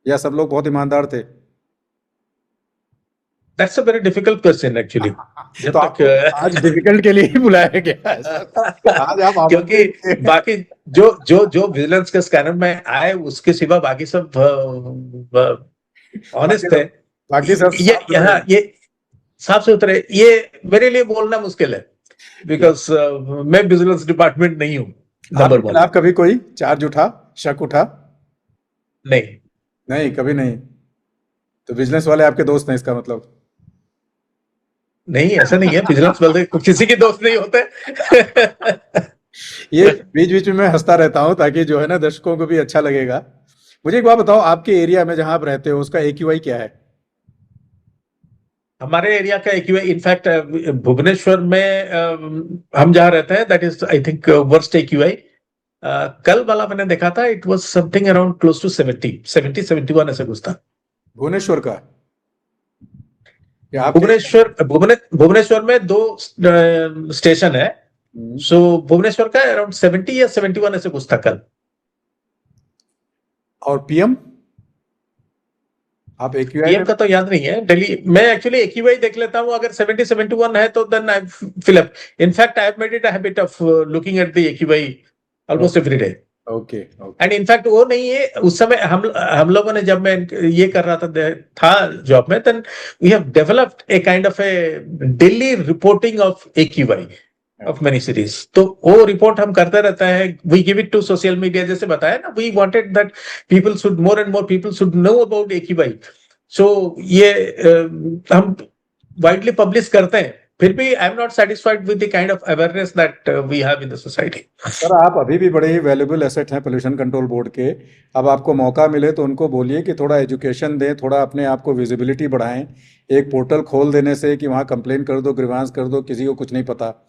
या सब लोग बहुत ईमानदार थे? That's a very difficult question actually. तो आज डिफिकल्ट के लिए ही बुलाया गया है आज आप क्योंकि बाकी जो विजिलेंस के स्कैनर में आए उसके सिवा बाकी सब ऑनेस्ट है, बाकी सब ये साफ सुथरे। ये मेरे लिए बोलना मुश्किल है, बिकॉज मैं विजिलेंस डिपार्टमेंट नहीं हूँ। नंबर 1, आप कभी कोई चार्ज उठा, शक उठा? नहीं, कभी नहीं। तो विजिलेंस वाले आपके दोस्त हैं इसका मतलब? नहीं, ऐसा नहीं है, विजिलेंस वाले किसी के दोस्त नहीं होते। ये बीच बीच में मैं हंसता रहता हूँ ताकि जो है ना दर्शकों को भी अच्छा लगेगा। मुझे एक बात बताओ, आपके एरिया में जहां आप रहते हो उसका AQI क्या है? हमारे एरिया का एक्यूआई, इनफैक्ट भुवनेश्वर में हम जहाँ रहते हैं, that is I think worst AQI. कल वाला मैंने देखा था, it was something around close to 71 ऐसे कुछ था। भुवनेश्वर का या आपके? भुवनेश्वर में दो स्टेशन है। हम्म, सो भुवनेश्वर का अराउंड 70 या 71 ऐसे कुछ था कल। और PM आप AQI पीएम में? का तो याद नहीं है। दिल्ली मैं एक्चुअली एक्यूआई देख लेता हूँ, अगर 70 71 है तो then I fill up. In fact I have made it a habit of looking at the AQI almost every day. Okay okay. And in fact वो नहीं है, उस समय हम लोगों ने, जब मैं ये कर रहा था जॉब में, then we have developed a kind of a daily reporting of AQI of many cities. तो वो रिपोर्ट हम करते रहता है, we give it to social media, जैसे बताया ना, we wanted that people should, more and more people should know about AQI. So ये हम वाइडली पब्लिश करते हैं, फिर भी I am not satisfied with the kind of awareness that we have in the society. Sir आप अभी भी बड़े ही वैल्यूबल एसेट हैं पोल्यूशन कंट्रोल बोर्ड के। अब आपको मौका मिले तो उनको बोलिए कि थोड़ा एजुकेशन दें, थोड़ा अपने आप को विजिबिलिटी बढ़ाएं। एक पोर्टल खोल देने से कि वहाँ कंप्लेन कर दो, ग्रीवांस कर दो, किसी को कुछ नहीं पता।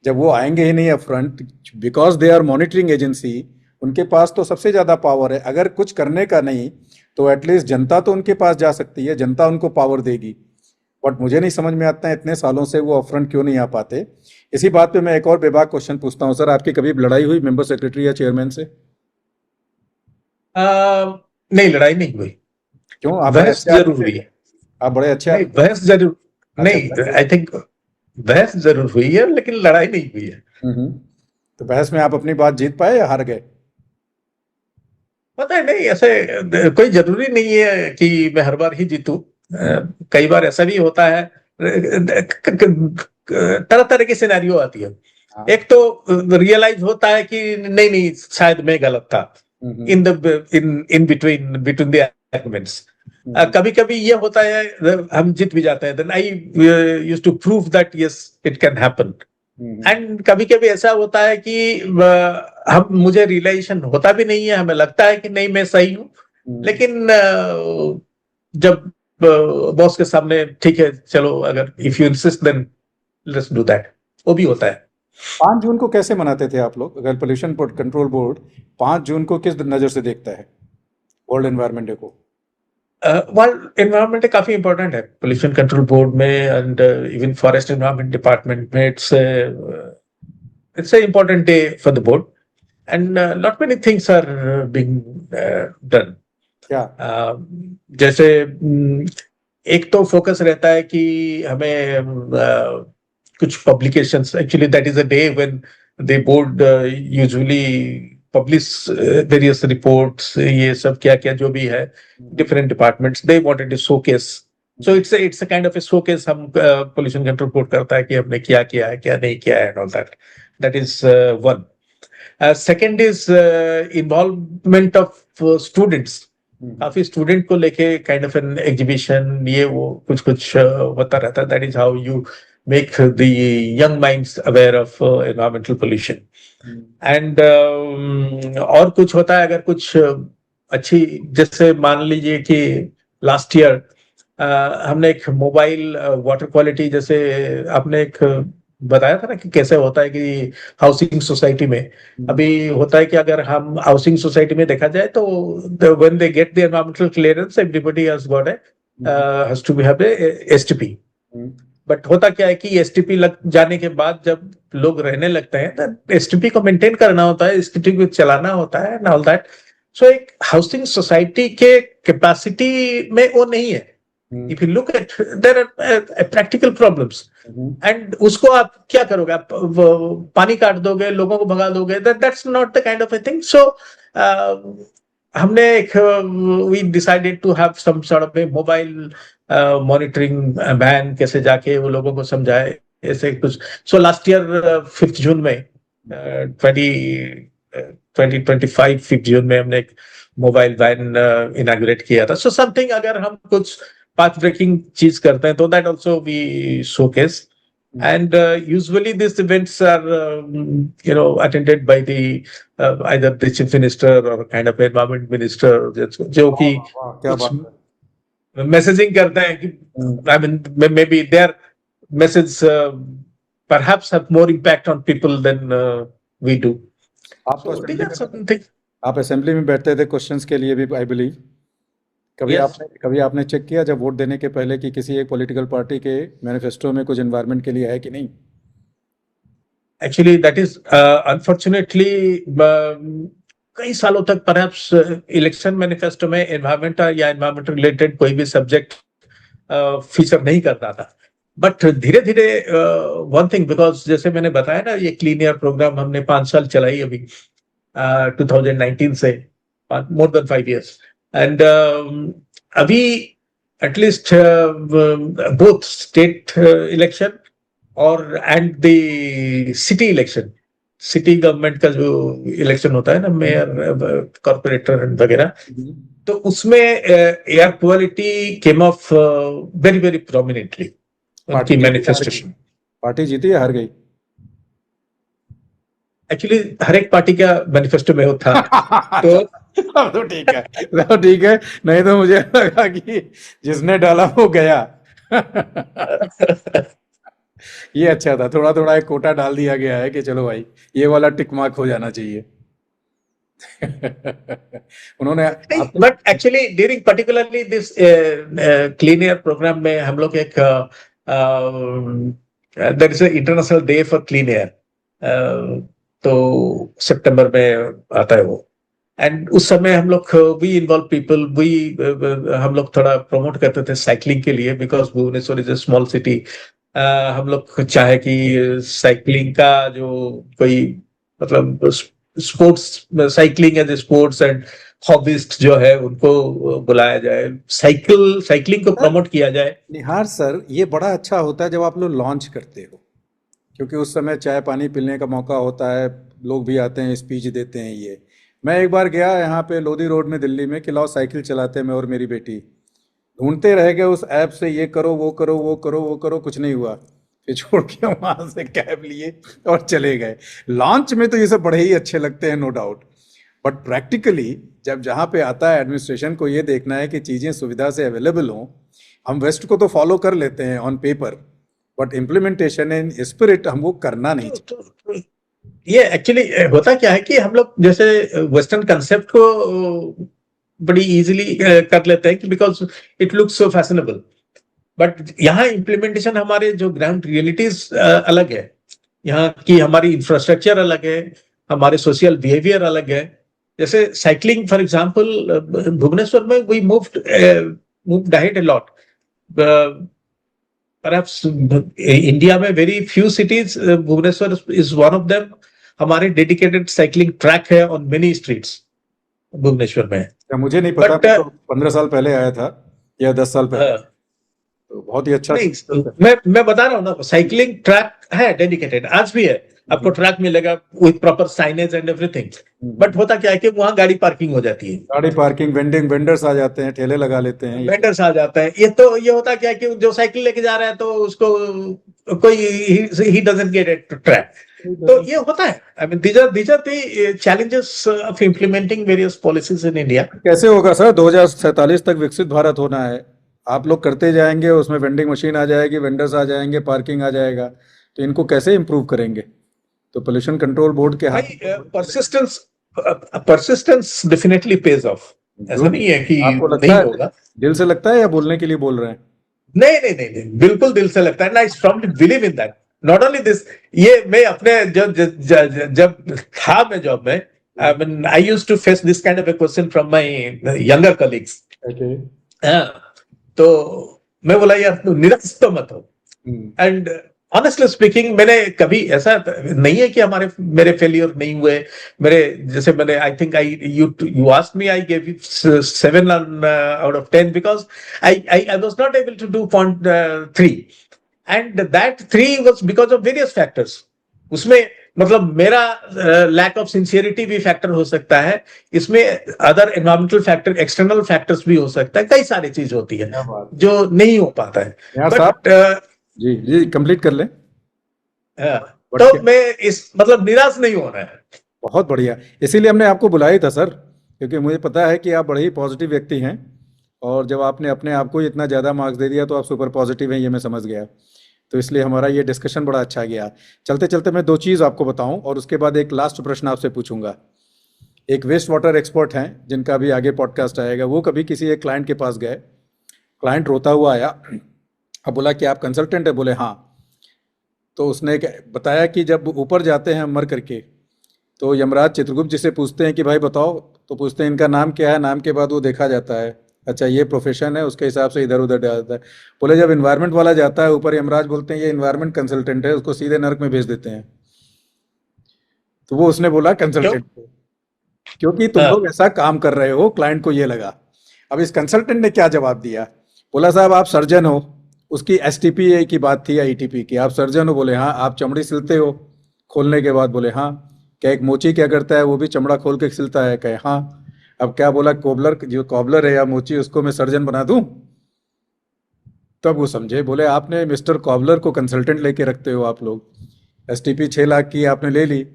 जब वो आएंगे ही नहीं upfront, because they are monitoring agency, उनके पास तो सबसे ज़्यादा पावर है। अगर कुछ करने का नहीं तो एटलीस्ट जनता तो उनके पास जा सकती है, जनता उनको पावर देगी। बट मुझे नहीं समझ में आता है इतने सालों से वो अपफ्रंट क्यों नहीं आ पाते। इसी बात पे मैं एक और बेबाक क्वेश्चन पूछता हूँ सर, आपकी कभी लड़ाई हुई मेंबर सेक्रेटरी या चेयरमैन से? नहीं, लड़ाई नहीं हुई। क्यों? आप बड़े बहस अच्छे जरूर आदमी हुई थे। है। आप बड़े अच्छे नहीं, आदमी थे। बहस जरूर, अच्छा नहीं, आई थिंक बहस जरूर हुई है, लेकिन लड़ाई नहीं हुई है। हम्म। तो बहस में आप अपनी बात जीत पाए या हार गए? पता है, नहीं, ऐसे कोई जरूरी नहीं है कि मैं हर बार ही जीतूं। कई बार ऐसा भी होता है, तरह तरह की सिनेरियो आती है। हाँ। एक तो रियलाइज होता है कि नहीं नहीं, शायद मैं गलत था, hmm, in between between the arguments. Hmm, कभी कभी ये होता है, हम जीत भी जाते हैं, then I used to prove that yes it can happen. Hmm, and कभी कभी ऐसा होता है कि हम मुझे रियलाइजेशन होता भी नहीं है, हमें लगता है कि नहीं मैं सही हूं, लेकिन जब बॉस के सामने, ठीक है चलो, अगर if you insist then let's do that, वो भी होता है। 5 जून को कैसे मनाते थे आप लोग? अगर पोल्यूशन कंट्रोल बोर्ड 5 जून को किस नज़र से देखता है वर्ल्ड एनवायरनमेंट डे को? वर्ल्ड एनवायरनमेंट काफी इंपॉर्टेंट है पोल्यूशन कंट्रोल बोर्ड में, and even forest environment department में। It's a important day for the board, and not many things are being done. क्या? जैसे एक तो फोकस रहता है कि हमें कुछ publications, actually that is a day when the board usually publish various reports, ये सब क्या क्या जो भी है, different departments they wanted to showcase. So it's a kind of a showcase हम pollution control board करता है कि हमने क्या किया है, क्या नहीं किया है, and all that. That is one. Second is involvement of students. काफी स्टूडेंट को लेके काइंड ऑफ एन एग्जीबिशन, ये वो कुछ कुछ होता रहता है। That is how you make the young minds aware of environmental pollution. And और कुछ होता है, अगर कुछ अच्छी, जैसे मान लीजिए कि लास्ट ईयर हमने एक मोबाइल वाटर क्वालिटी, जैसे आपने एक बताया था ना कि कैसे होता है कि हाउसिंग सोसाइटी में अभी होता है कि अगर हम हाउसिंग सोसाइटी में देखा जाए तो when they get the environmental clearance, everybody has got has to have a STP. But होता क्या है कि एसटीपी लग जाने के बाद जब लोग रहने लगते हैं तो एसटीपी को मेंटेन करना होता है, एसटीपी को चलाना होता है एंड ऑल दैट। सो एक हाउसिंग सोसाइटी के कैपेसिटी में वो नहीं है। If you look at, there are practical problems, and उसको आप क्या करोगे? आप पानी काट दोगे, लोगों को भगा दोगे, that's not the kind of a thing. So हमने एक we decided to have some sort of a mobile monitoring van, कैसे जाके वो लोगों को समझाए, ऐसे कुछ। सो लास्ट ईयर 5 जून में 2025 5 जून में हमने एक मोबाइल वैन इनॉग्रेट किया था। सो समथिंग, अगर हम कुछ path breaking चीज करते हैं, तो that also we showcase. And usually these events are attended by the either the chief minister or kind of environment minister, जो कि क्या कुछ बात है। मैसेजिंग करते हैं कि I mean maybe their message perhaps have more impact on people than we do. आप तो So these are certain assembly things. आप असेंबली में बैठते थे क्वेश्चंस के लिए भी, आई बिलीव। Yes. कभी आपने चेक किया जब वोट देने के पहले कि किसी एक पॉलिटिकल पार्टी के मैनिफेस्टो में कुछ एनवायरनमेंट के लिए है कि नहीं? Actually, that is unfortunately कई सालों तक perhaps इलेक्शन मैनिफेस्टो में एनवायरमेंट या एनवायरमेंट रिलेटेड कोई भी सब्जेक्ट फीचर नहीं करता था। बट धीरे धीरे वन थिंग, बिकॉज जैसे मैंने बताया ना, ये क्लीन एयर प्रोग्राम हमने 5 साल चलाई अभी 2019 से, मोर देन 5 years, एंड अभी एटलीस्ट बोथ स्टेट इलेक्शन और and the city election, city government का जो इलेक्शन होता है ना, मेयर, कॉर्पोरेटर वगैरह, तो उसमें air quality came of very very prominently उनकी मैनिफेस्टेशन। पार्टी जीती या हार गई? एक्चुअली हर एक पार्टी का मैनिफेस्टो में होता तो तो ठीक है, तो ठीक है, नहीं तो मुझे लगा कि जिसने डाला वो गया। ये अच्छा था, थोड़ा थोड़ा एक कोटा डाल दिया गया है कि चलो भाई ये वाला टिक मार्क हो जाना चाहिए। उन्होंने but actually during particularly this clean air program में हम लोग एक there is international day for clean air, तो सितंबर में आता है वो, एंड उस समय हम लोग वी इन्वॉल्व पीपल, हम लोग थोड़ा प्रमोट करते थे साइकिलिंग के लिए, because Bhubaneswar is a small city. हम लोग चाहे कि साइकिलिंग का जो कोई मतलब sports, cycling as a sports and hobbyist जो है उनको बुलाया जाए, साइकिलिंग को प्रमोट किया जाए। निहार सर, ये बड़ा अच्छा होता है जब आप लोग लॉन्च करते हो, क्योंकि उस समय चाय पानी पीने का मौका होता है, लोग भी आते हैं, स्पीच देते हैं। ये मैं एक बार गया यहाँ पे लोधी रोड में दिल्ली में कि लाओ साइकिल चलाते हैं, मैं और मेरी बेटी ढूंढते रह गए उस ऐप से, ये करो वो करो वो करो वो करो, कुछ नहीं हुआ। फिर छोड़ के वहां से कैब लिए और चले गए। लॉन्च में तो ये सब बड़े ही अच्छे लगते हैं, नो डाउट, बट प्रैक्टिकली जब जहाँ पे आता है एडमिनिस्ट्रेशन को ये देखना है कि चीज़ें सुविधा से अवेलेबल हों, हम वेस्ट को तो फॉलो कर लेते हैं on paper, but implementation in spirit हमको करना नहीं चाहिए। ये एक्चुअली होता क्या है कि हम लोग जैसे वेस्टर्न कंसेप्ट को बड़ी इजीली कर लेते हैं कि because it looks so fashionable, but यहाँ इम्प्लीमेंटेशन हमारे जो ग्राउंड रियलिटीज अलग है, यहाँ की हमारी इंफ्रास्ट्रक्चर अलग है, हमारे सोशल बिहेवियर अलग है। जैसे साइकिलिंग फॉर एग्जांपल, भुवनेश्वर में we moved ahead a lot, perhaps India में very few cities, Bhubaneswar is one of them. हमारे डेडिकेटेड साइकिलिंग ट्रैक है ऑन मेनी स्ट्रीट्स भुवनेश्वर में। मुझे नहीं पता, तो 15 साल पहले आया था या 10 साल पहले, तो बहुत ही अच्छा। मैं बता रहा हूँ ना, साइकिलिंग ट्रैक है डेडिकेटेड, आज भी है, आपको ट्रैक मिलेगा with proper signage and everything. But होता क्या है कि वहाँ गाड़ी पार्किंग हो जाती है, गाड़ी पार्किंग, वेंडर्स आ जाते हैं, ठेले लगा लेते हैं, वेंडर्स आ जाते हैं। ये होता क्या है कि जो साइकिल लेके जा रहा है तो उसको कोई ही डजंट गेट इट ट्रैक, तो ये होता है। I mean these are the challenges of implementing various policies in India. कैसे होगा सर? 2047 तक विकसित भारत होना है, आप लोग करते जाएंगे, उसमें वेंडिंग मशीन आ जाएगी, वेंडर्स आ जाएंगे, पार्किंग आ जाएगा, तो इनको कैसे इंप्रूव करेंगे? तो पोल्यूशन कंट्रोल बोर्ड के हाथ परसिस्टेंस डेफिनेटली पेज ऑफ। ऐसा नहीं है कि आपको लगता नहीं है, होगा। दिल से लगता है या बोलने के लिए बोल रहे हैं? नहीं, बिल्कुल दिल से लगता है, I strongly believe in that. Not only this, ये मैं अपने जब था मैं जॉब में, I mean, I used to face this kind of a question from my younger colleagues. Okay. तो मैं बोला यार तू निराश तो मत हो। एंड ऑनेस्टली स्पीकिंग, मैंने कभी ऐसा नहीं है कि मेरे फेलियर नहीं हुए। मेरे जैसे मैंने आई think you asked me, I give you 7 out of 10 because I was not able to do 0.3, and that 3 was because of various factors. उसमें मतलब मेरा लैक ऑफ सिंसियरिटी भी फैक्टर हो सकता है इसमें, other environmental factor, external factors भी हो सकता है, कई सारी चीज होती है क्या बात है। जो नहीं हो पाता है। यार साहब, बट जी जी कंप्लीट कर लें। बट तो क्या, मैं इस मतलब निराश नहीं होना है। बहुत बढ़िया, इसीलिए हमने आपको बुलाया ही था सर, क्योंकि मुझे पता है कि आप बड़े ही पॉजिटिव व्यक्ति हैं, और जब आपने अपने आप को ही इतना ज़्यादा मार्क्स दे दिया तो आप सुपर पॉजिटिव हैं, ये मैं समझ गया। तो इसलिए हमारा ये डिस्कशन बड़ा अच्छा गया। चलते चलते मैं दो चीज़ आपको बताऊं और उसके बाद एक लास्ट प्रश्न आपसे पूछूंगा। एक वेस्ट वाटर एक्सपर्ट हैं जिनका भी आगे पॉडकास्ट आएगा, वो कभी किसी एक क्लाइंट के पास गए, क्लाइंट रोता हुआ आया, अब बोला कि आप कंसल्टेंट है, बोले हाँ। तो उसने बताया कि जब ऊपर जाते हैं मर करके, तो यमराज चित्रगुप्त जी से पूछते हैं कि भाई बताओ, तो पूछते हैं इनका नाम क्या है, नाम के बाद वो देखा जाता है, अच्छा ये प्रोफेशन है, उसके हिसाब से इधर उधर जाता है। बोले जब इन्वायरमेंट वाला जाता है ऊपर, यमराज बोलते हैं ये इन्वायरमेंट कंसल्टेंट है, उसको सीधे नरक में भेज देते हैं। तो वो उसने बोला क्यों? कंसल्टेंट को, क्योंकि तुम लोग हाँ, ऐसा काम कर रहे हो, क्लाइंट को ये लगा। अब इस कंसल्टेंट ने क्या जवाब दिया, बोला साहब आप सर्जन हो, उसकी एसटीपी की बात थी, आईटीपी की, आप सर्जन हो, बोले हाँ। आप चमड़ी सिलते हो खोलने के बाद, बोले हाँ। क्या एक मोची क्या करता है, वो भी चमड़ा खोल के सिलता है, कहे हाँ। अब क्या बोला, कोबलर, जो कॉबलर है या मोची, उसको मैं सर्जन बना दूं? तब वो समझे, बोले आपने मिस्टर कॉबलर को कंसल्टेंट लेके रखते हो आप लोग। एसटीपी 6 लाख की आपने ले ली,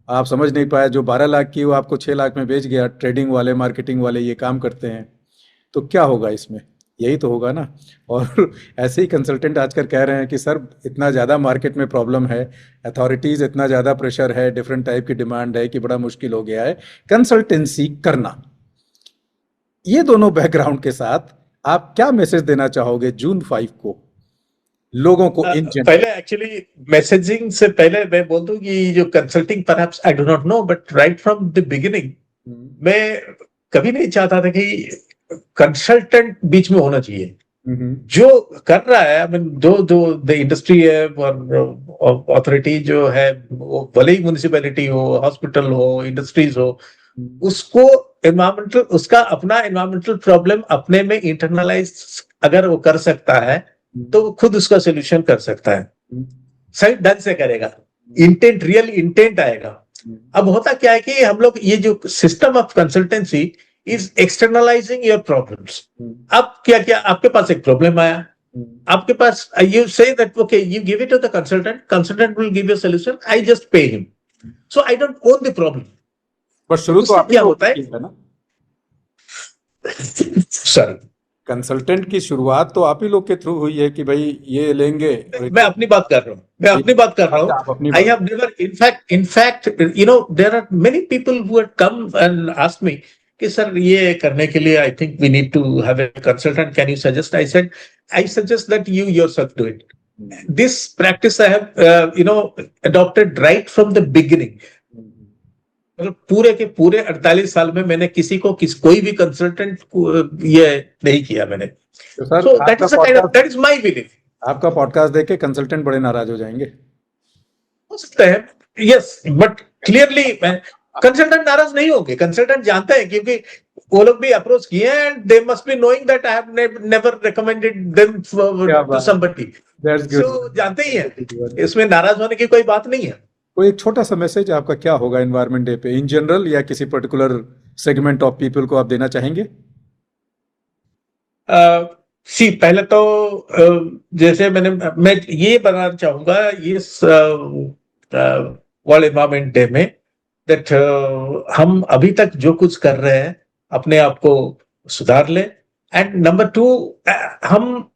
आप समझ नहीं पाए, जो 12 लाख की वो आपको 6 लाख में बेच गया। ट्रेडिंग वाले, मार्केटिंग वाले ये काम करते हैं, तो क्या होगा इसमें, यही तो होगा ना। और ऐसे ही कंसल्टेंट आजकल कह रहे हैं कि सर इतना ज़्यादा मार्केट में प्रॉब्लम है, अथॉरिटीज़ इतना ज़्यादा प्रेशर है, डिफरेंट टाइप की डिमांड है कि बड़ा मुश्किल हो गया है कंसल्टेंसी करना। ये दोनों बैकग्राउंड के साथ आप क्या मैसेज देना चाहोगे जून 5 को लोगों को इन जनरल? पहले एक्चुअली मैसेजिंग से पहले मैं बोल दूं कि जो consulting perhaps I do not know, but right from the beginning मैं कभी नहीं चाहता था कि कंसल्टेंट बीच में होना चाहिए। जो कर रहा है, आई मीन जो जो द इंडस्ट्री है और अथॉरिटी जो है, वो भले ही म्यूनिसिपैलिटी हो, हॉस्पिटल हो, इंडस्ट्रीज हो, उसको एनवायरमेंटल, उसका अपना एनवायरमेंटल प्रॉब्लम अपने में इंटरनलाइज अगर वो कर सकता है तो वो खुद उसका सोल्यूशन कर सकता है, सही ढंग से करेगा, इंटेंट, रियल इंटेंट आएगा। अब होता क्या है कि हम लोग ये जो system of consultancy is externalising your problems. अब क्या क्या आपके पास एक प्रॉब्लम आया, आपके पास, you say that okay, you give it to the consultant, consultant will give you solution, I just pay him, so I don't own the problem. But शुरू तो उससे आप ही क्या लोगों होता ने है किया है ना, सर, कंसल्टेंट की शुरुआत तो आप ही लोग के थ्रू हुई है कि भाई ये लेंगे और मैं अपनी बात कर रहा हूँ, मैं अपनी बात कर रहा हूँ। अच्छा आप अपनी आई बात। Have never, in fact you know there are many people who have come and asked me कि सर ये करने के लिए I think we need to have a consultant, can you suggest? I suggest that you yourself do it. This practice I have adopted right from the beginning। मतलब पूरे के पूरे 48 साल में मैंने किसी को कोई भी कंसल्टेंट ये नहीं किया मैंने। तो sir so that is that is my belief. आपका पॉडकास्ट देख के कंसल्टेंट बड़े नाराज हो जाएंगे। हो सकता है, यस, बट क्लियरली कंसल्टेंट नाराज नहीं होंगे, कंसल्टेंट जानते हैं, क्योंकि वो लोग भी अप्रोच किए हैं, they must be knowing that I have never recommended them क्या टू बात, समबडी। That's so good. जानते ही हैं, इसमें नाराज होने की कोई बात नहीं है। कोई एक छोटा सा मैसेज आपका क्या होगा एनवायरनमेंट डे पे, इन जनरल या किसी पर्टिकुलर सेगमेंट ऑफ पीपल को आप देना चाहेंगे? सी पहले तो जैसे मैं ये बताना चाहूंगा इस वर्ल्ड एनवायरमेंट डे में दैट हम अभी तक जो कुछ कर रहे हैं अपने आप को सुधार ले। एंड नंबर टू, हम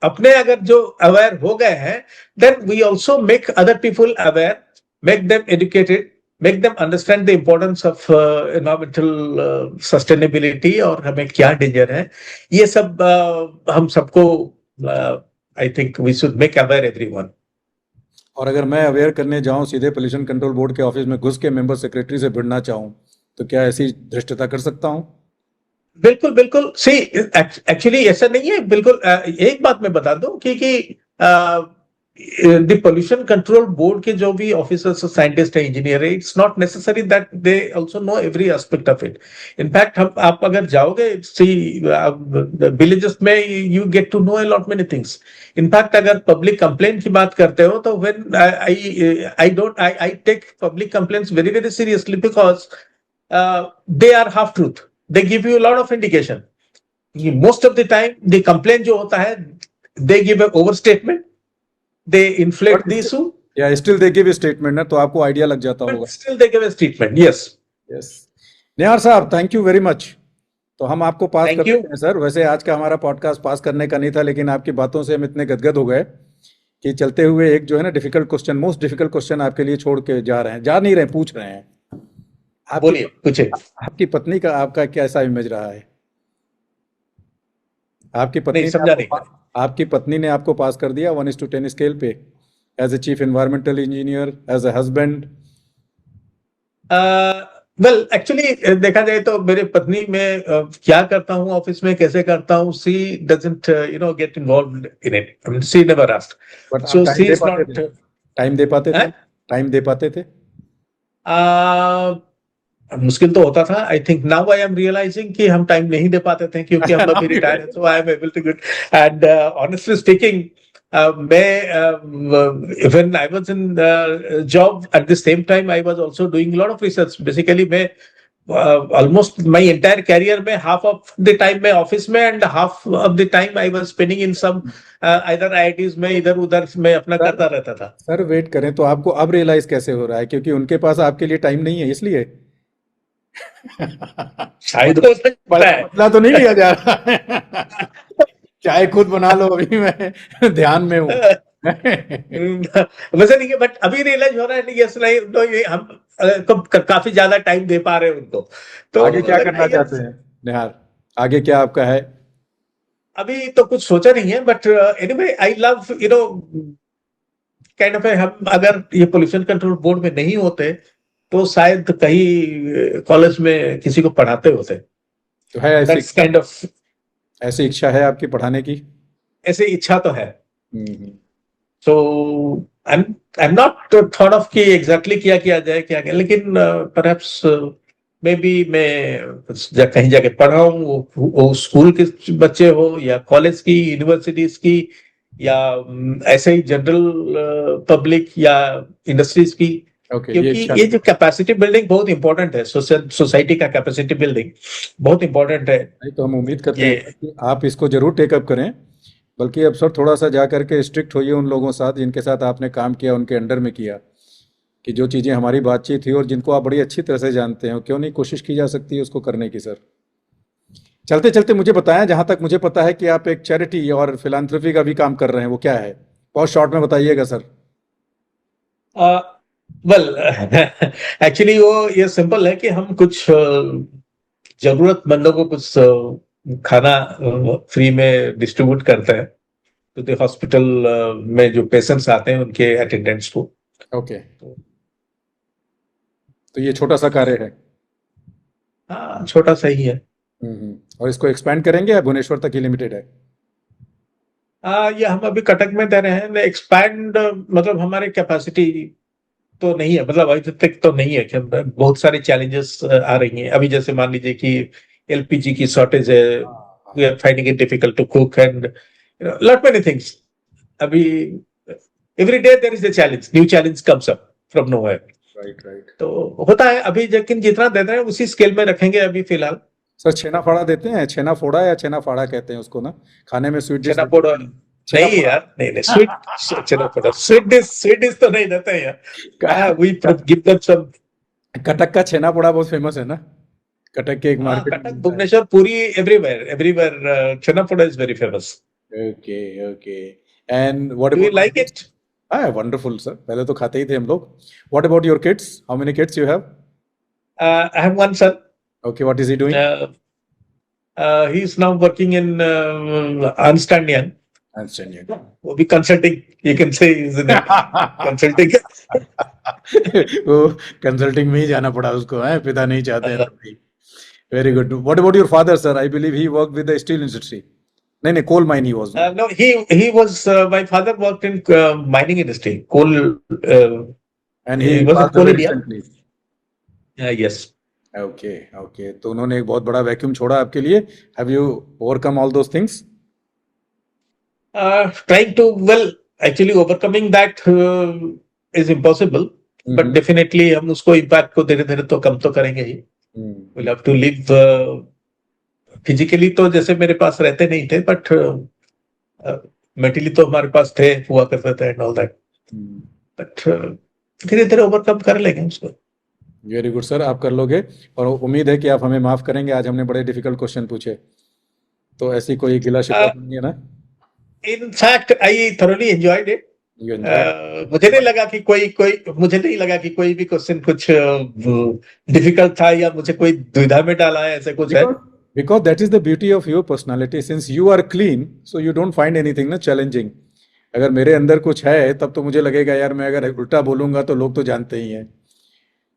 अपने अगर जो अवेयर हो गए हैं, then we also make other people aware, make them educated, make them understand the importance of environmental sustainability और हमें क्या डेंजर है। ये सब हम सबको I think we should make aware everyone. और अगर मैं अवेयर करने जाऊं सीधे पोल्यूशन कंट्रोल बोर्ड के ऑफिस में घुस के मेंबर सेक्रेटरी से भिड़ना चाहूं, तो क्या ऐसी धृष्टता कर सकता हूं? बिल्कुल बिल्कुल, सी एक्चुअली ऐसा नहीं है बिल्कुल। एक बात मैं बता दूं कि द पोल्यूशन कंट्रोल बोर्ड के जो भी ऑफिसर्स साइंटिस्ट है इंजीनियर है, it's not necessary that they also know every aspect of it. In fact हम आप अगर जाओगे सी विलेजेस में, you get to know a lot many things. In fact अगर पब्लिक कंप्लेंट की बात करते हो तो when I take public complaints very very seriously, because they are half truth. They give you a lot of indication. Most of the time, the complaint जो होता है, they give an overstatement. They inflate the issue. या still they give statement ना, तो आपको idea लग जाता But होगा. still they give a statement. Yes. Yes. Nihar साहब, थैंक यू वेरी मच. तो हम आपको पास Thank कर you. देते हैं सर. वैसे आज का हमारा पॉडकास्ट पास करने का नहीं था, लेकिन आपकी बातों से हम इतने गदगद हो गए कि चलते हुए एक जो है ना difficult question, most difficult question आपके लिए छोड़ के जा रहे हैं. जा नहीं रहे, पूछ रहे हैं. बोलिए, पूछे. आपकी पत्नी का आपका कैसा इमेज रहा है? आपकी पत्नी नहीं ने समझा आपको नहीं. आपकी पत्नी ने आपको पास कर दिया 1:10 स्केल पे, as a chief environmental engineer, as a husband? Well actually देखा जाए तो मेरी पत्नी में क्या करता हूँ ऑफिस में, कैसे करता हूँ, she doesn't get involved in it. She never asked. But so आप सी इज नॉट. टाइम दे पाते थे? हैं? टाइम दे पाते थे? मुश्किल तो होता था. I think now I am realizing कि हम टाइम नहीं दे पाते थे, क्योंकि हम अभी रिटायर है, so I am able to good. And honestly speaking, मैं when I was in job, at the same time I was also doing lot of research. Basically मैं ऑलमोस्ट माय एंटायर कैरियर में half of the time मैं office में and half of the time I was spending in some either IITs में, इधर उधर मैं अपना करता रहता था. सर वेट करें, तो आपको अब रियलाइज कैसे हो रहा है? क्योंकि उनके पास आपके लिए टाइम नहीं है, इसलिए. शायद हो सकता है. बदला तो नहीं लिया जा रहा है. चाय खुद बना लो, अभी मैं ध्यान में हूँ. वैसे नहीं है, बट अभी रियलाइज हो रहा है नहीं, यस नहीं, तो ये हम काफी ज्यादा टाइम दे पा रहे हैं उनको. तो आगे क्या करना चाहते हैं निहार? आगे क्या आपका है? अभी तो कुछ सोचा नहीं है, but anyway I love kind of, हम अगर ये पोल्यूशन कंट्रोल बोर्ड में नहीं होते तो शायद कहीं कॉलेज में किसी को पढ़ाते होते. तो है दैट्स काइंड ऑफ, ऐसी इच्छा है आपकी पढ़ाने की? ऐसी इच्छा तो है. So I'm not thought of कि exactly क्या किया जाए, क्या किया, लेकिन perhaps maybe मैं कहीं जाके पढ़ाऊँ, वो स्कूल के बच्चे हो या कॉलेज की, यूनिवर्सिटीज की, या ऐसे ही जनरल पब्लिक या इंडस्ट्रीज की. क्योंकि ये जो कैपेसिटी बिल्डिंग बहुत इंपॉर्टेंट है, सोसाइटी का कैपेसिटी बिल्डिंग बहुत इंपॉर्टेंट है. तो हम उम्मीद करते हैं कि आप इसको जरूर टेकअप करें. बल्कि अब सर थोड़ा सा जा करके स्ट्रिक्ट होइए उन लोगों साथ जिनके साथ आपने काम किया, उनके अंडर में किया, कि जो चीज़ें हमारी बातचीत थी और जिनको आप बड़ी अच्छी तरह से जानते हैं, क्यों नहीं कोशिश की जा सकती है उसको करने की. सर चलते चलते मुझे बताएं, जहाँ तक मुझे पता है कि आप एक चैरिटी और फिलांथ्रफी का भी काम कर रहे हैं, वो क्या है? बहुत शॉर्ट में बताइएगा सर. वेल एक्चुअली वो ये सिंपल है कि हम कुछ जरूरतमंदों को कुछ खाना फ्री में डिस्ट्रीब्यूट करते हैं तो द हॉस्पिटल में जो पेशेंट्स आते हैं उनके अटेंडेंट्स को. ओके. तो ये छोटा सा कार्य है. हाँ, छोटा सा ही है. और इसको एक्सपैंड करेंगे या भुवनेश्वर तक ही लिमिटेड है? ये हम अभी कटक में दे रहे हैं. एक्सपैंड मतलब हमारे कैपेसिटी तो नहीं है, मतलब अभी तक तो नहीं है. बहुत सारे चैलेंजेस आ रही हैं अभी. जैसे मान लीजिए कि एलपीजी की शॉर्टेज है, we are finding it difficult to cook and lot many things. अभी every day there is a challenge, new challenge comes up from nowhere. Right. तो होता है अभी, लेकिन जितना दे रहे हैं उसी स्केल में रखेंगे अभी फिलहाल. सर छेना फाड़ा देते हैं? छेना फोड़ा या छेना फाड़ा कहते हैं उसको ना, खाने में स्वीट डिश. छेना फोड़ा नहीं यार, नहीं स्वीट छेना फोड़ा, स्वीट डिश तो नहीं देते हैं यार. We give them some. Cuttack का छेना पोड़ा बहुत फेमस है ना, कटक के एक market. Cuttack, Bhubaneswar, Puri, everywhere chhena poda is very famous. Okay. And what do you like it? Wonderful sir. पहले तो खाते ही थे हम लोग. What about your kids? How many kids you have? I have one son. Okay. What is he doing? He is now working in Ernst & Young. वो भी consulting, you can say is in consulting. वो consulting में ही जाना पड़ा उसको, है पिता नहीं चाहते हैं. Very good. What about your father sir? I believe he work with the steel industry. नहीं नहीं, coal mine he was. No, he was. My father worked in mining industry, coal. And He he was in passed Coal away India. recently. Yes. Okay okay, तो उन्होंने एक बहुत बड़ा vacuum छोड़ा आपके लिए. Have you overcome all those things? Trying to, well, actually overcoming that is impossible, but definitely हम उसको impact को धीरे धीरे तो कम तो करेंगे ही. We'll have to live physically, तो जैसे मेरे पास रहते नहीं थे, but mentally तो हमारे पास थे, हुआ करते थे and all that. But धीरे धीरे ओवरकम कर लेंगे उसको. वेरी गुड सर, आप कर लोगे, और उम्मीद है कि आप हमें माफ करेंगे. आज हमने बड़े डिफिकल्ट क्वेश्चन पूछे, तो ऐसी कोई गिला शिकवा नहीं है ना? In fact, I thoroughly enjoyed it. You enjoyed? मुझे नहीं लगा कि मुझे नहीं लगा कि कोई भी क्वेश्चन कुछ डिफिकल्ट था या मुझे कोई दुविधा में डाला है, ऐसे कुछ है. Because that is the beauty of your personality. Since you are clean, so you don't find anything ना challenging. अगर मेरे अंदर कुछ है तब तो मुझे लगेगा यार मैं अगर उल्टा बोलूंगा तो लोग तो जानते ही हैं.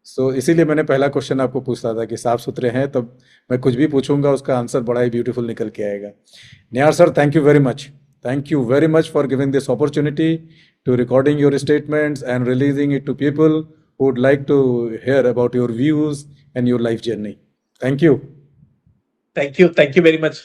सो इसीलिए मैंने पहला क्वेश्चन आपको पूछा था कि साफ सुथरे हैं, तब मैं कुछ भी पूछूंगा उसका आंसर बड़ा ही ब्यूटीफुल निकल के आएगा. Nihar sir, thank you very much. Thank you very much for giving this opportunity to recording your statements and releasing it to people who would like to hear about your views and your life journey. Thank you. Thank you very much.